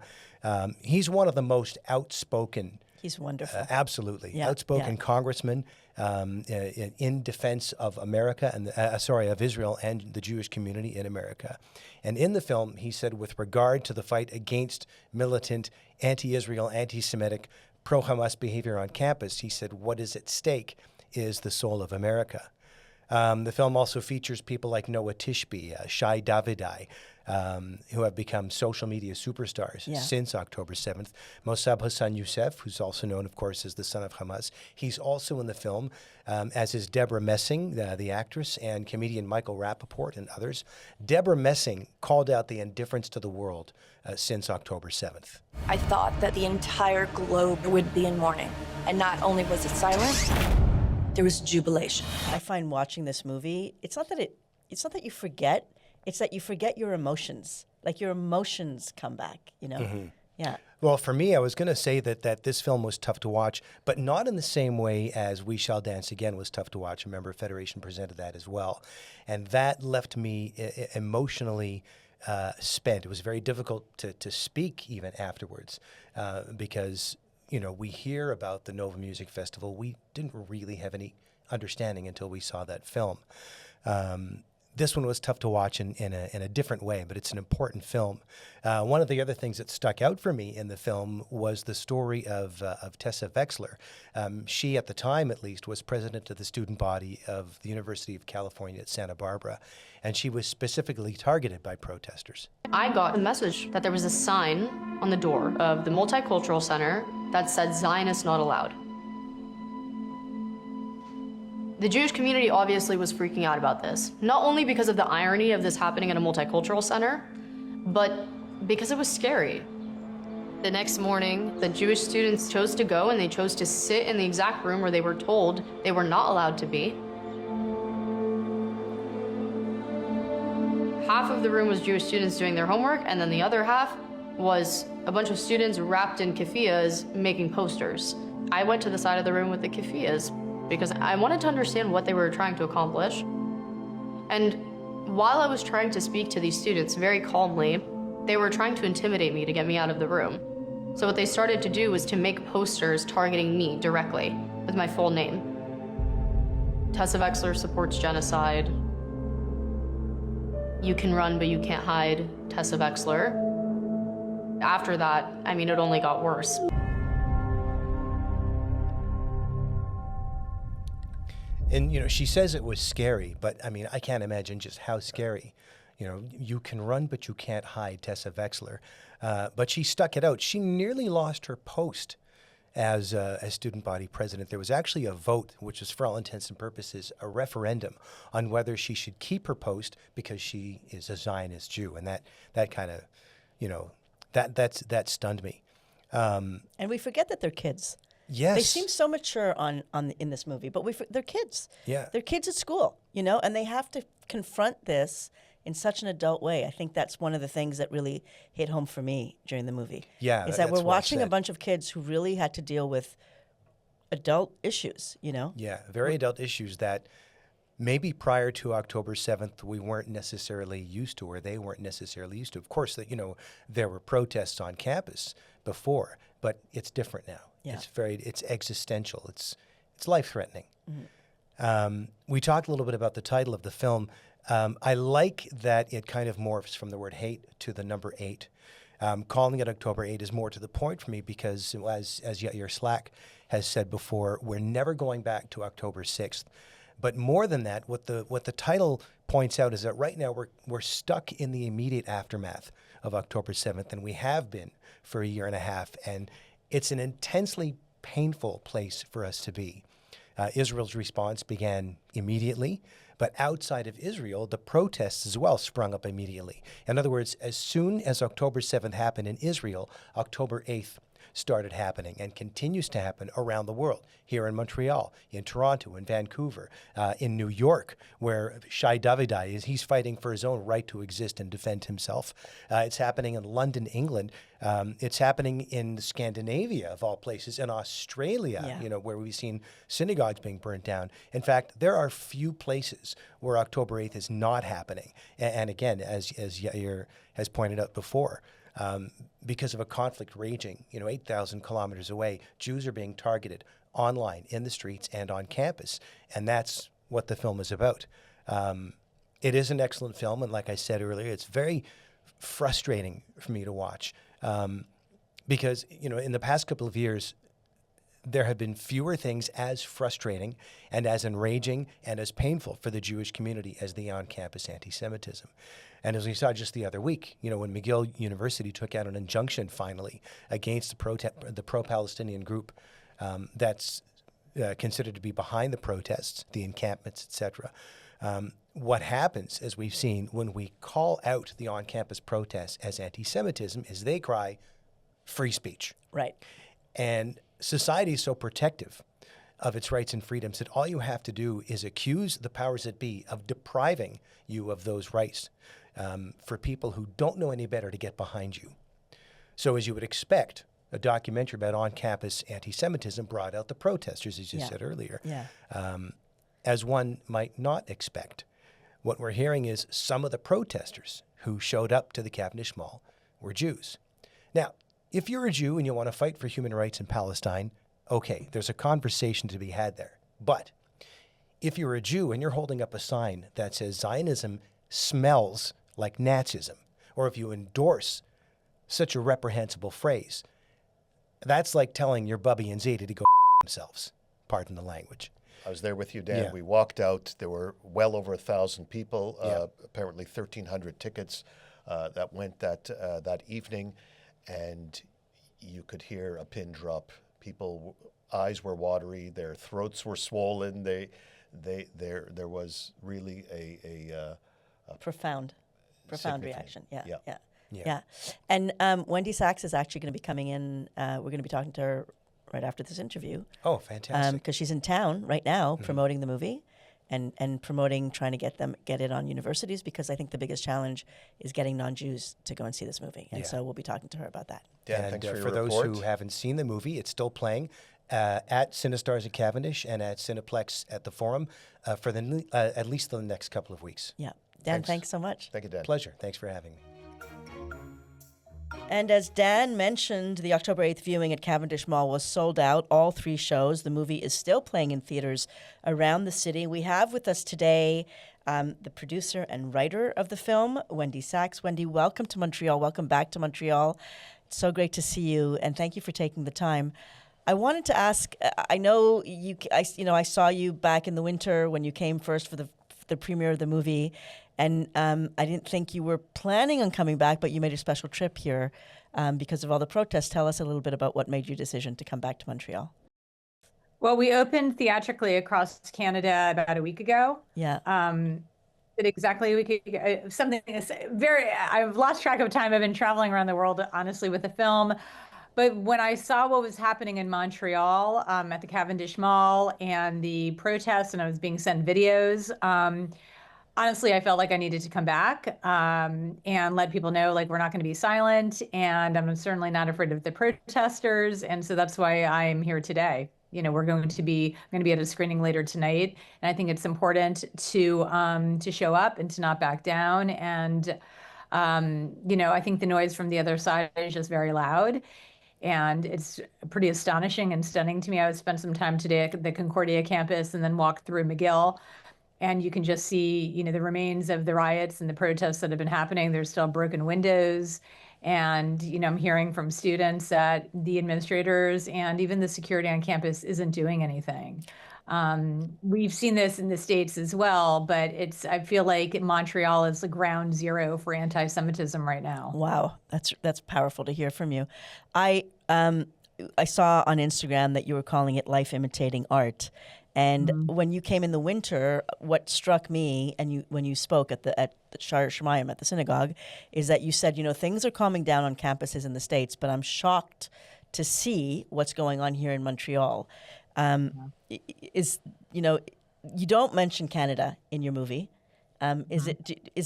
He's one of the most outspoken. He's wonderful. Absolutely. Yeah, outspoken congressman in defense of America and of Israel and the Jewish community in America. And in the film, he said, with regard to the fight against militant, anti-Israel, anti-Semitic, pro-Hamas behavior on campus, he said, what is at stake is the soul of America. The film also features people like Noah Tishby, Shai Davidai, who have become social media superstars since October 7th. Mossab Hassan Youssef, who's also known, of course, as the son of Hamas. He's also in the film, as is Deborah Messing, the actress, and comedian Michael Rappaport and others. Deborah Messing called out the indifference to the world since October 7th. I thought that the entire globe would be in mourning. And not only was it silent, there was jubilation. I find watching this movie, it's not that you forget, it's that you forget your emotions. Like your emotions come back, Mm-hmm. Yeah. Well, for me, I was going to say that this film was tough to watch, but not in the same way as We Shall Dance Again was tough to watch. Remember, Federation presented that as well. And that left me emotionally spent. It was very difficult to speak even afterwards because, we hear about the Nova Music Festival. We didn't really have any understanding until we saw that film. This one was tough to watch in a different way, but it's an important film. One of the other things that stuck out for me in the film was the story of Tessa Wexler. She, at the time at least, was president of the student body of the University of California at Santa Barbara, and she was specifically targeted by protesters. I got a message that there was a sign on the door of the Multicultural Center that said Zionists not allowed. The Jewish community obviously was freaking out about this, not only because of the irony of this happening in a multicultural center, but because it was scary. The next morning, the Jewish students chose to go and they chose to sit in the exact room where they were told they were not allowed to be. Half of the room was Jewish students doing their homework, and then the other half was a bunch of students wrapped in keffiyehs making posters. I went to the side of the room with the keffiyehs because I wanted to understand what they were trying to accomplish. And while I was trying to speak to these students very calmly, they were trying to intimidate me to get me out of the room. So what they started to do was to make posters targeting me directly with my full name. Tessa Wexler supports genocide. You can run, but you can't hide, Tessa Wexler. After that, I mean, it only got worse. And, you know, she says it was scary, but I mean, I can't imagine just how scary. You know, you can run, but you can't hide, Tessa Wexler. But she stuck it out. She nearly lost her post as student body president. There was actually a vote, which was for all intents and purposes, a referendum on whether she should keep her post because she is a Zionist Jew. And that kind of, you know, that stunned me. And we forget that they're kids. Yes. They seem so mature in this movie, but they're kids. Yeah. They're kids at school, you know, and they have to confront this in such an adult way. I think that's one of the things that really hit home for me during the movie. Yeah, is that that's we're well watching a said. bunch of kids who really had to deal with adult issues, you know? Yeah, very adult issues that maybe prior to October 7th we weren't necessarily used to, or they weren't necessarily used to. Of course, that, you know, there were protests on campus before, but it's different now. Yeah. It's existential. It's life-threatening. We talked a little bit about the title of the film. I like that it kind of morphs from the word hate to the number 8. Calling it October 8 is more to the point for me because, as Yair Slack has said before, we're never going back to October 6th. But more than that, what the title points out is that right now we're stuck in the immediate aftermath of October 7th, and we have been for a year and a half, and it's an intensely painful place for us to be. Israel's response began immediately, but outside of Israel, the protests as well sprung up immediately. In other words, as soon as October 7th happened in Israel, October 8th started happening and continues to happen around the world, here in Montreal, in Toronto, in Vancouver, in New York, where Shai Davidai he's fighting for his own right to exist and defend himself. It's happening in London, England. It's happening in Scandinavia, of all places, in Australia, you know, where we've seen synagogues being burnt down. In fact, there are few places where October 8th is not happening. And again, as Yair has pointed out before, because of a conflict raging, 8,000 kilometers away, Jews are being targeted online, in the streets, and on campus. And that's what the film is about. It is an excellent film, and like I said earlier, it's very frustrating for me to watch because, in the past couple of years, there have been fewer things as frustrating and as enraging and as painful for the Jewish community as the on-campus anti-Semitism. And as we saw just the other week, when McGill University took out an injunction finally against the pro-Palestinian group that's considered to be behind the protests, the encampments, etc. What happens, as we've seen, when we call out the on-campus protests as anti-Semitism is they cry, free speech. Right. And society is so protective of its rights and freedoms that all you have to do is accuse the powers that be of depriving you of those rights for people who don't know any better to get behind you. So as you would expect, a documentary about on-campus anti-Semitism brought out the protesters, as you said earlier. Yeah. As one might not expect. What we're hearing is some of the protesters who showed up to the Cavendish Mall were Jews. Now, if you're a Jew and you want to fight for human rights in Palestine, okay, there's a conversation to be had there. But if you're a Jew and you're holding up a sign that says Zionism smells like Nazism, or if you endorse such a reprehensible phrase, that's like telling your Bubby and Zeta to go themselves. Pardon the language. I was there with you, Dan. Yeah. We walked out. There were well over 1,000 people, apparently 1,300 tickets that went that evening, and you could hear a pin drop. People, eyes were watery, their throats were swollen. there was really a Profound significant- reaction. Yeah, yeah. yeah, Yeah. yeah. And Wendy Sachs is actually going to be coming in. We're going to be talking to her right after this interview. Oh, fantastic. Because she's in town right now promoting the movie and promoting, trying to get it on universities, because I think the biggest challenge is getting non-Jews to go and see this movie. And Yeah. so we'll be talking to her about that. Dan, And thanks for your for those report. who haven't seen the movie, it's still playing at Cinestars in Cavendish and at Cineplex at the Forum for at least the next couple of weeks. Yeah. Dan, thanks so much. Thank you, Dan. Pleasure. Thanks for having me. And as Dan mentioned, the October 8th viewing at Cavendish Mall was sold out, all 3 shows. The movie is still playing in theaters around the city. We have with us today the producer and writer of the film, Wendy Sachs. Wendy, welcome to Montreal. Welcome back to Montreal. It's so great to see you, and thank you for taking the time. I wanted to ask, I know I saw you back in the winter when you came first for the premiere of the movie. And I didn't think you were planning on coming back, but you made a special trip here because of all the protests. Tell us a little bit about what made your decision to come back to Montreal. Well, we opened theatrically across Canada about a week ago. Yeah. Did exactly a week ago. Something is I've lost track of time. I've been traveling around the world, honestly, with the film. But when I saw what was happening in Montreal at the Cavendish Mall and the protests, and I was being sent videos, honestly, I felt like I needed to come back and let people know, like, we're not going to be silent, and I'm certainly not afraid of the protesters, and so that's why I'm here today. You know, I'm going to be at a screening later tonight, and I think it's important to show up and to not back down. And I think the noise from the other side is just very loud. And it's pretty astonishing and stunning to me. I spent some time today at the Concordia campus and then walked through McGill. And you can just see, the remains of the riots and the protests that have been happening. There's still broken windows. And, I'm hearing from students that the administrators and even the security on campus isn't doing anything. We've seen this in the States as well, but I feel like Montreal is the ground zero for anti-Semitism right now. Wow, that's powerful to hear from you. I saw on Instagram that you were calling it life imitating art. And when you came in the winter, what struck me, and when you spoke at the Shar Shemayim at the synagogue, is that you said, things are calming down on campuses in the States, but I'm shocked to see what's going on here in Montreal. You don't mention Canada in your movie. Is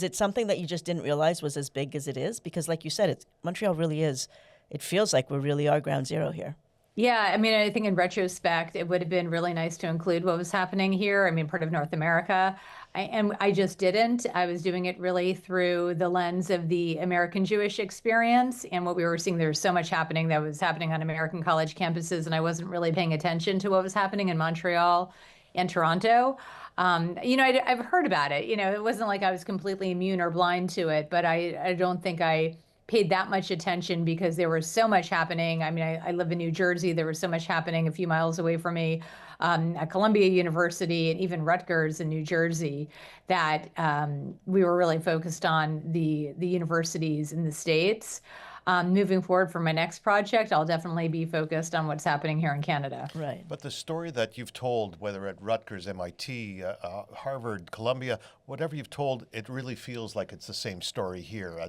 it something that you just didn't realize was as big as it is? Because, like you said, Montreal really is. It feels like we really are ground zero here. Yeah, I mean, I think in retrospect, it would have been really nice to include what was happening here. I mean, part of North America. I just didn't. I was doing it really through the lens of the American Jewish experience. And what we were seeing, there was so much happening that was happening on American college campuses, and I wasn't really paying attention to what was happening in Montreal and Toronto. I've heard about it. It wasn't like I was completely immune or blind to it, but I don't think I paid that much attention because there was so much happening. I mean, I live in New Jersey. There was so much happening a few miles away from me at Columbia University and even Rutgers in New Jersey that we were really focused on the universities in the States. Moving forward for my next project, I'll definitely be focused on what's happening here in Canada. Right. But the story that you've told, whether at Rutgers, MIT, Harvard, Columbia, whatever you've told, it really feels like it's the same story here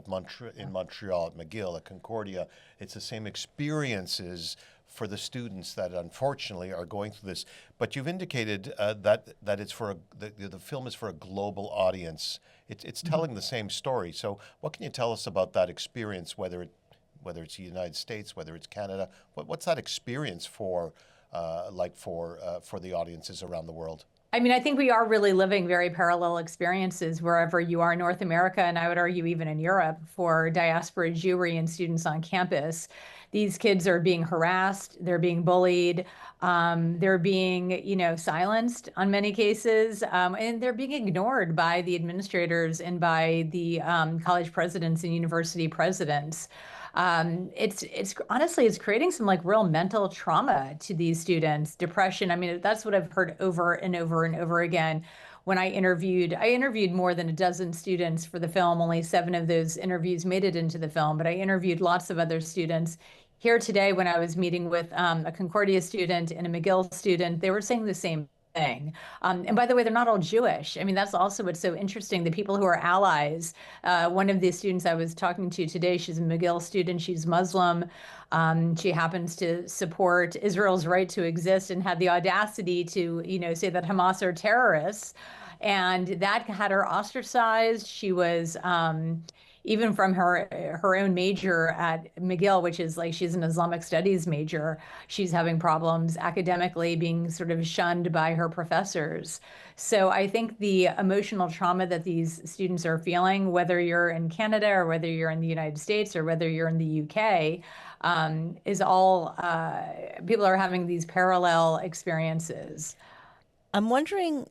in Montreal, at McGill, at Concordia. It's the same experiences for the students that unfortunately are going through this. But you've indicated that it's the film is for a global audience. It's telling the same story. So what can you tell us about that experience, whether it's the United States, whether it's Canada? What's that experience for the audiences around the world? I mean, I think we are really living very parallel experiences wherever you are in North America, and I would argue even in Europe for diaspora Jewry and students on campus. These kids are being harassed, they're being bullied, they're being, silenced on many cases, and they're being ignored by the administrators and by the college presidents and university presidents. It's honestly, it's creating some real mental trauma to these students, depression. I mean, that's what I've heard over and over and over again. When I interviewed more than a dozen students for the film. Only 7 of those interviews made it into the film, but I interviewed lots of other students. Here today, when I was meeting with a Concordia student and a McGill student, they were saying the same thing. And by the way, they're not all Jewish. I mean, that's also what's so interesting. The people who are allies, one of the students I was talking to today, she's a McGill student, she's Muslim. She happens to support Israel's right to exist and had the audacity to, say that Hamas are terrorists. And that had her ostracized. She was even from her own major at McGill, which is like she's an Islamic studies major, she's having problems academically, being sort of shunned by her professors. So I think the emotional trauma that these students are feeling, whether you're in Canada or whether you're in the United States or whether you're in the UK, is all people are having these parallel experiences. I'm wondering,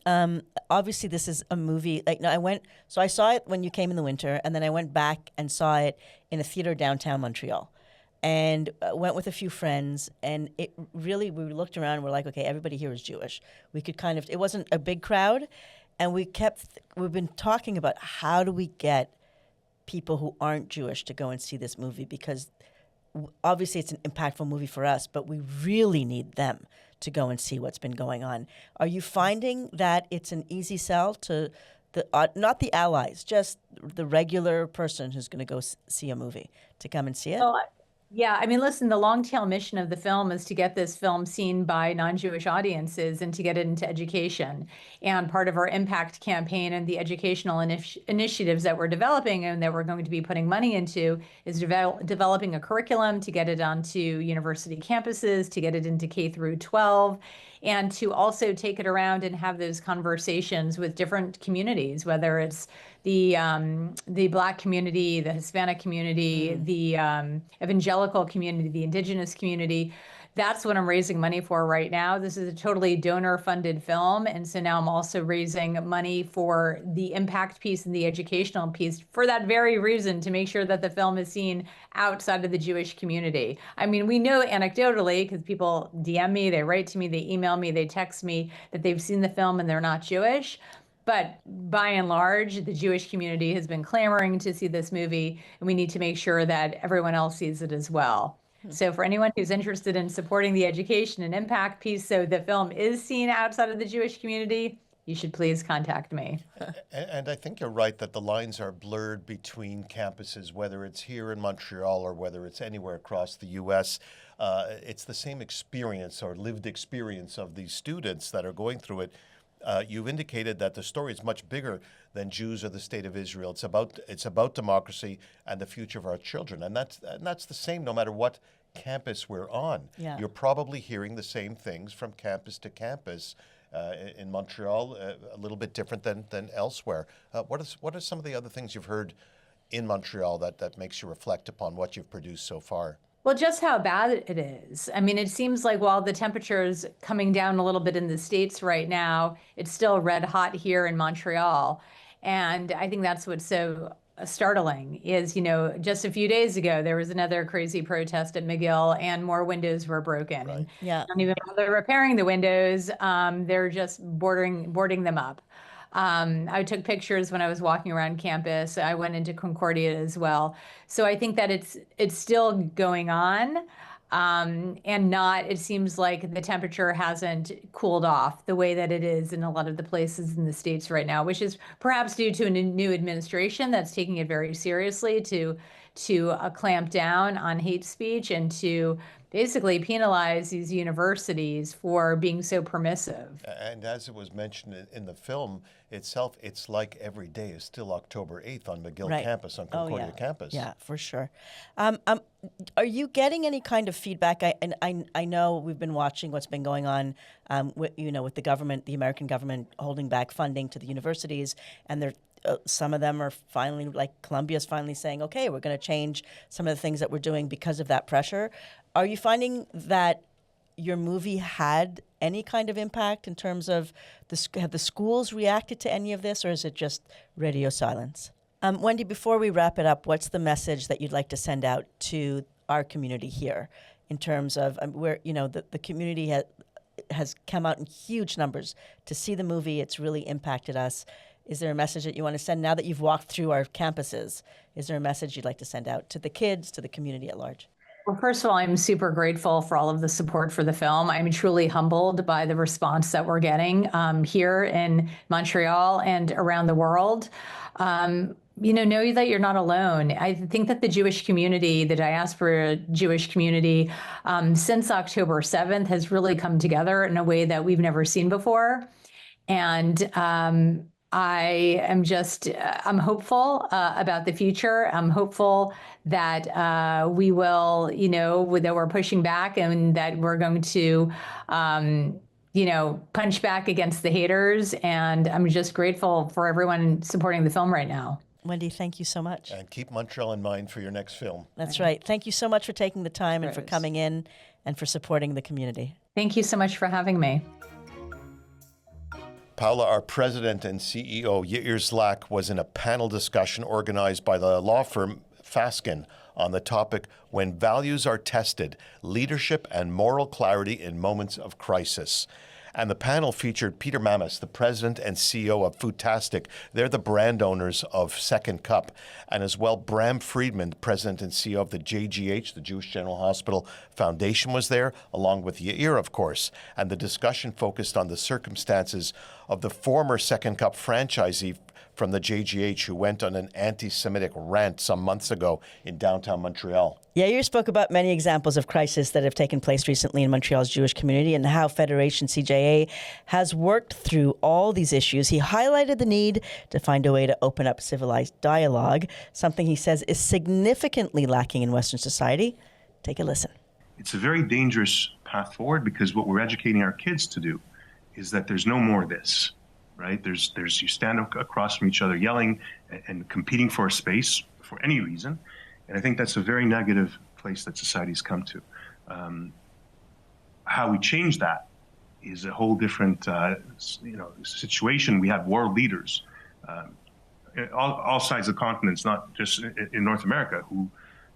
obviously this is a movie, I saw it when you came in the winter, and then I went back and saw it in a theater downtown Montreal, and went with a few friends, and it really, we looked around and we're like, okay, everybody here is Jewish. We could it wasn't a big crowd, and we've been talking about how do we get people who aren't Jewish to go and see this movie, because obviously it's an impactful movie for us, but we really need them to go and see what's been going on. Are you finding that it's an easy sell to not the allies, just the regular person who's going to go see a movie to come and see it? Well, yeah, I mean, listen, the long tail mission of the film is to get this film seen by non-Jewish audiences and to get it into education. And part of our impact campaign and the educational initiatives that we're developing and that we're going to be putting money into is developing a curriculum to get it onto university campuses, to get it into K through 12, and to also take it around and have those conversations with different communities, whether it's the Black community, the Hispanic community, the evangelical community, the indigenous community. That's what I'm raising money for right now. This is a totally donor-funded film, and so now I'm also raising money for the impact piece and the educational piece for that very reason, to make sure that the film is seen outside of the Jewish community. I mean, we know anecdotally, because people DM me, they write to me, they email me, they text me that they've seen the film and they're not Jewish. But by and large, the Jewish community has been clamoring to see this movie, and we need to make sure that everyone else sees it as well. So for anyone who's interested in supporting the education and impact piece so the film is seen outside of the Jewish community, you should please contact me. And I think you're right that the lines are blurred between campuses, whether it's here in Montreal or whether it's anywhere across the U.S. It's the same experience or lived experience of these students that are going through it. You've indicated that the story is much bigger than Jews or the state of Israel. It's about democracy and the future of our children, and that's the same no matter what campus we're on. Yeah. You're probably hearing the same things from campus to campus. In Montreal, a little bit different than elsewhere. What are some of the other things you've heard in Montreal that makes you reflect upon what you've produced so far? Well, just how bad it is. I mean, it seems like while the temperature is coming down a little bit in the States right now, it's still red hot here in Montreal. And I think that's what's so startling is, just a few days ago, there was another crazy protest at McGill and more windows were broken. Right. And Yeah. not even bother repairing the windows. They're just boarding them up. I took pictures when I was walking around campus. I went into Concordia as well. So I think that it's still going on. It seems like the temperature hasn't cooled off the way that it is in a lot of the places in the States right now, which is perhaps due to a new administration that's taking it very seriously to clamp down on hate speech and to basically penalize these universities for being so permissive. And as it was mentioned in the film itself, it's like every day is still October 8th on McGill campus, on Concordia campus. Yeah, for sure. Are you getting any kind of feedback? I know we've been watching what's been going on with the government, the American government holding back funding to the universities, and they're some of them are finally, like Columbia's finally saying, okay, we're going to change some of the things that we're doing because of that pressure. Are you finding that your movie had any kind of impact in terms of have the schools reacted to any of this, or is it just radio silence? Wendy, before we wrap it up, what's the message that you'd like to send out to our community here in terms of where, the community has come out in huge numbers to see the movie. It's really impacted us. Is there a message that you want to send now that you've walked through our campuses? Is there a message you'd like to send out to the kids, to the community at large? Well, first of all, I'm super grateful for all of the support for the film. I'm truly humbled by the response that we're getting here in Montreal and around the world. Know that you're not alone. I think that the Jewish community, the diaspora Jewish community, since October 7th has really come together in a way that we've never seen before. And I am I'm hopeful about the future. I'm hopeful that we will, that we're pushing back and that we're going to, punch back against the haters. And I'm just grateful for everyone supporting the film right now. Wendy, thank you so much. And keep Montreal in mind for your next film. That's right. Thank you so much for taking the time and for coming in and for supporting the community. Thank you so much for having me. Paula, our president and CEO, Yair Zlak, was in a panel discussion organized by the law firm Faskin on the topic, When Values Are Tested, Leadership and Moral Clarity in Moments of Crisis. And the panel featured Peter Mamas, the president and CEO of Foodtastic. They're the brand owners of Second Cup. And as well, Bram Friedman, the president and CEO of the JGH, the Jewish General Hospital Foundation, was there, along with Yair, of course. And the discussion focused on the circumstances of the former Second Cup franchisee from the JGH who went on an anti-Semitic rant some months ago in downtown Montreal. Yair spoke about many examples of crisis that have taken place recently in Montreal's Jewish community and how Federation CJA has worked through all these issues. He highlighted the need to find a way to open up civilized dialogue, something he says is significantly lacking in Western society. Take a listen. It's a very dangerous path forward because what we're educating our kids to do is that there's no more of this. Right? There's you stand across from each other yelling and competing for a space for any reason. And I think that's a very negative place that society's come to. How we change that is a whole different situation. We have world leaders, all sides of the continents, not just in North America,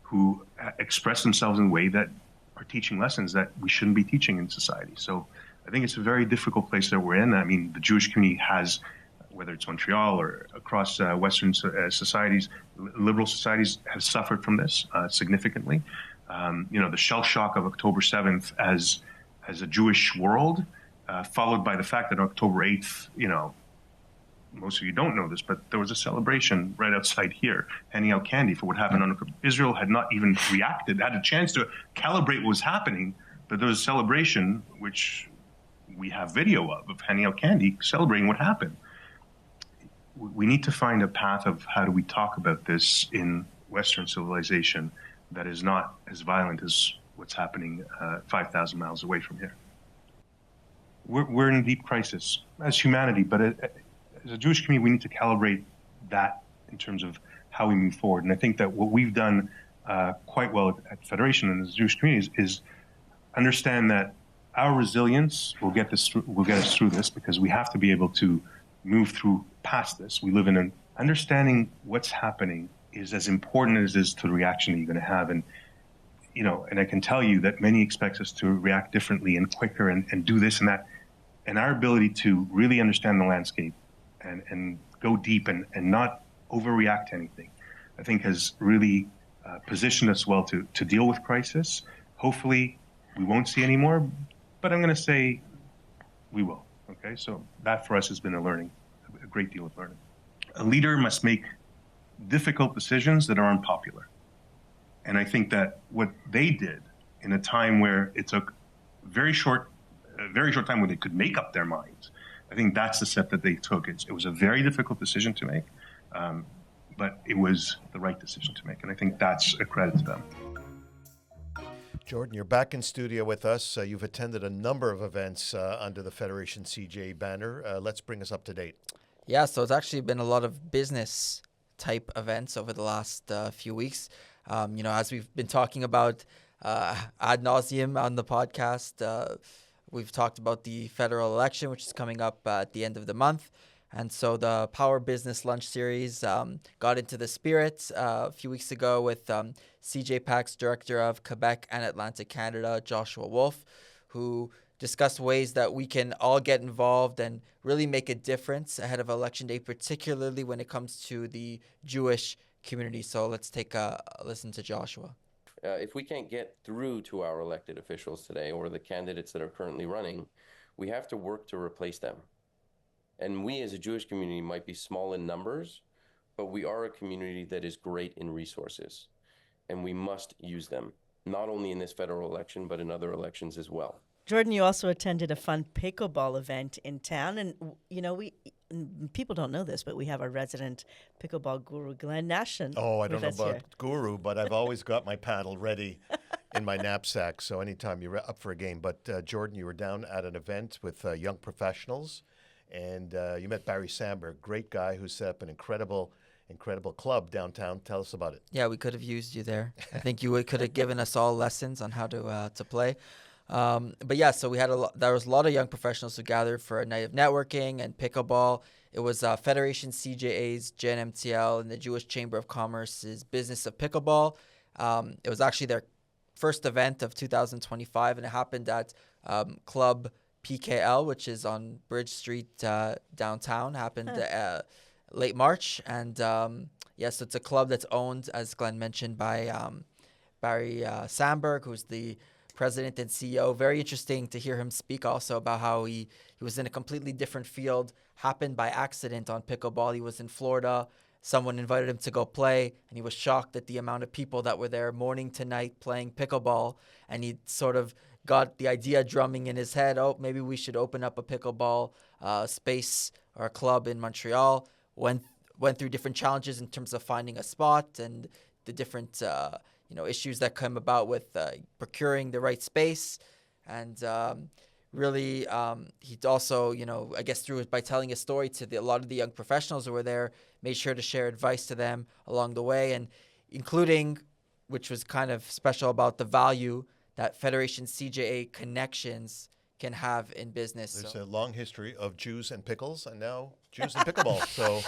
who express themselves in a way that are teaching lessons that we shouldn't be teaching in society. So I think it's a very difficult place that we're in. I mean, the Jewish community has, whether it's Montreal or across Western societies, liberal societies have suffered from this significantly. The shell shock of October 7th as a Jewish world, followed by the fact that on October 8th, most of you don't know this, but there was a celebration right outside here, handing out candy for what happened on Israel had not even reacted, had a chance to calibrate what was happening, but there was a celebration, which we have video of handing out candy, celebrating what happened. We need to find a path of how do we talk about this in Western civilization that is not as violent as what's happening 5,000 miles away from here. We're in a deep crisis as humanity, but as a Jewish community, we need to calibrate that in terms of how we move forward. And I think that what we've done quite well at Federation and as a Jewish community is understand that our resilience will get us through this because we have to be able to move past this. We live in an understanding what's happening is as important as it is to the reaction that you're going to have. And, and I can tell you that many expect us to react differently and quicker and do this and that. And our ability to really understand the landscape and go deep and not overreact to anything, I think has really positioned us well to deal with crisis. Hopefully we won't see any more. But I'm going to say we will, okay? So that for us has been a great deal of learning. A leader must make difficult decisions that are unpopular. And I think that what they did in a time where it took a very short time where they could make up their minds, I think that's the step that they took. It was a very difficult decision to make, but it was the right decision to make. And I think that's a credit to them. Jordan, you're back in studio with us. You've attended a number of events under the Federation CJ banner. Let's bring us up to date. Yeah, so it's actually been a lot of business type events over the last few weeks. As we've been talking about ad nauseum on the podcast, we've talked about the federal election, which is coming up at the end of the month. And so the Power Business Lunch Series got into the spirit a few weeks ago with CJ PAC's Director of Quebec and Atlantic Canada, Joshua Wolf, who discussed ways that we can all get involved and really make a difference ahead of Election Day, particularly when it comes to the Jewish community. So let's take a listen to Joshua. If we can't get through to our elected officials today or the candidates that are currently running, we have to work to replace them. And we as a Jewish community might be small in numbers, but we are a community that is great in resources, and we must use them, not only in this federal election, but in other elections as well. Jordan, you also attended a fun pickleball event in town, and people don't know this, but we have our resident pickleball guru, Glenn Nashin. Oh, I don't know with us about here. guru, but I've always got my paddle ready in my knapsack, so anytime you're up for a game. But Jordan, you were down at an event with young professionals, and you met Barry Sandberg, great guy who set up an incredible club downtown. Tell us about it. Yeah, we could have used you there. I think you could have given us all lessons on how to play. But yeah, so there was a lot of young professionals who gathered for a night of networking and pickleball. It was Federation CJA's, Gen MTL, and the Jewish Chamber of Commerce's Business of Pickleball. It was actually their first event of 2025, and it happened at Club PKL, which is on Bridge Street downtown. Happened late March, and yes, it's a club that's owned, as Glenn mentioned, by Barry Sandberg, who's the president and CEO. Very interesting to hear him speak also about how he was in a completely different field, happened by accident on pickleball. He was in Florida. Someone invited him to go play, and he was shocked at the amount of people that were there morning to night playing pickleball. And he sort of got the idea drumming in his head, oh, maybe we should open up a pickleball space or a club in Montreal. Went through different challenges in terms of finding a spot and the different issues that come about with procuring the right space. And really, he also, I guess through it by telling his story to a lot of the young professionals who were there, made sure to share advice to them along the way, and including, which was kind of special about the value that Federation CJA connections can have in business. There's a long history of Jews and pickles, and now Jews and pickleball. So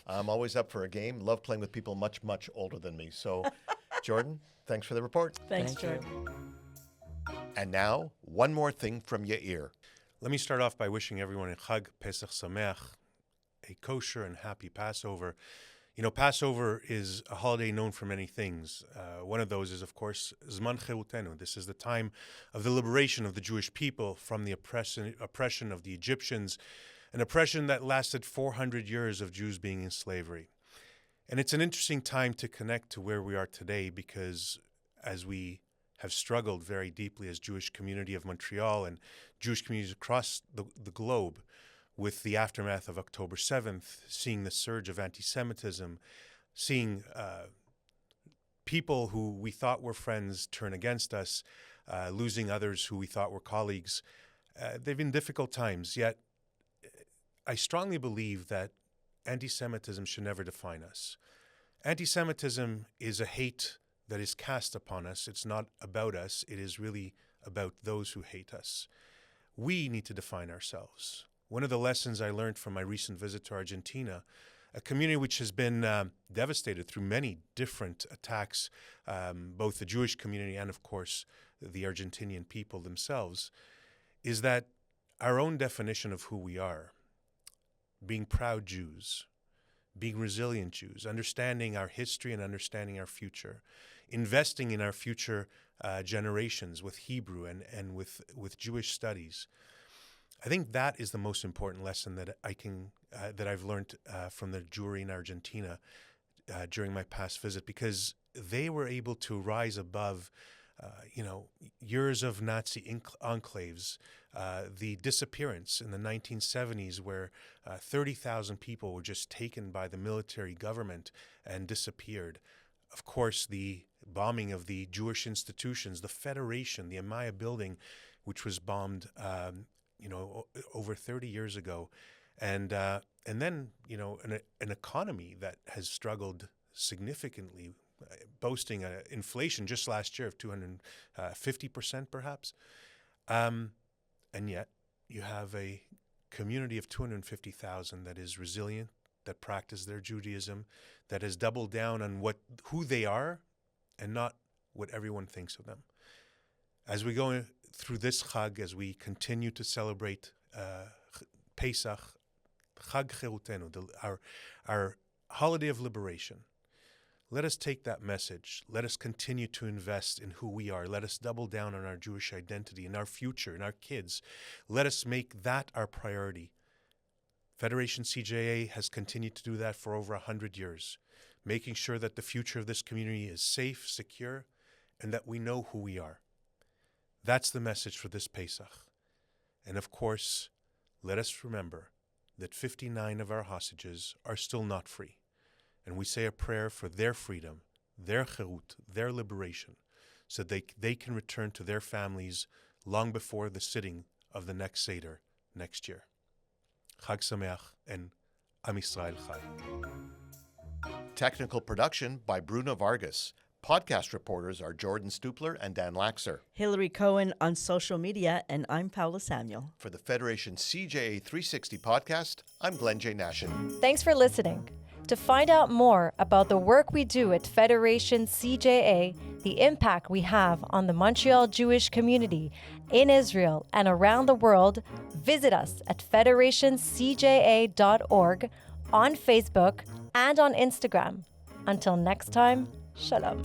I'm always up for a game. Love playing with people much, much older than me. So, Jordan, thanks for the report. Thanks, Jordan. And now, one more thing from Yair. Let me start off by wishing everyone a Chag Pesach Sameach, a kosher and happy Passover. Passover is a holiday known for many things. One of those is, of course, Zman Cherutenu. This is the time of the liberation of the Jewish people from the oppression of the Egyptians, an oppression that lasted 400 years of Jews being in slavery. And it's an interesting time to connect to where we are today, because as we have struggled very deeply as Jewish community of Montreal and Jewish communities across the globe with the aftermath of October 7th, seeing the surge of anti-Semitism, seeing people who we thought were friends turn against us, losing others who we thought were colleagues. They've been difficult times, yet I strongly believe that anti-Semitism should never define us. Anti-Semitism is a hate that is cast upon us. It's not about us. It is really about those who hate us. We need to define ourselves. One of the lessons I learned from my recent visit to Argentina, a community which has been devastated through many different attacks, both the Jewish community and, of course, the Argentinian people themselves, is that our own definition of who we are, being proud Jews, being resilient Jews, understanding our history and understanding our future, investing in our future generations with Hebrew and with Jewish studies. I think that is the most important lesson that I've learned from the Jewry in Argentina during my past visit, because they were able to rise above, years of Nazi enclaves, the disappearance in the 1970s where 30,000 people were just taken by the military government and disappeared. Of course, the bombing of the Jewish institutions, the Federation, the Amaya building, which was bombed over 30 years ago, and then an economy that has struggled significantly, boasting an inflation just last year of 250% perhaps, and yet you have a community of 250,000 that is resilient, that practice their Judaism, that has doubled down on who they are, and not what everyone thinks of them. As we go through this Chag, as we continue to celebrate Pesach, Chag Cherutenu, our holiday of liberation, Let us take that message. Let us continue to invest in who we are. Let us double down on our Jewish identity, in our future, in our kids. Let us make that our priority. Federation CJA has continued to do that for over 100 years, making sure that the future of this community is safe, secure, and that we know who we are. That's the message for this Pesach. And of course, let us remember that 59 of our hostages are still not free. And we say a prayer for their freedom, their cherut, their liberation, so they can return to their families long before the sitting of the next Seder next year. Chag Sameach and Am Yisrael Chai. Technical production by Bruno Vargas. Podcast reporters are Jordan Stupler and Dan Laxer. Hillary Cohen on social media, and I'm Paula Samuel. For the Federation CJA 360 podcast, I'm Glenn J. Nashin. Thanks for listening. To find out more about the work we do at Federation CJA, the impact we have on the Montreal Jewish community in Israel and around the world, visit us at federationcja.org, on Facebook, and on Instagram. Until next time, Shalom.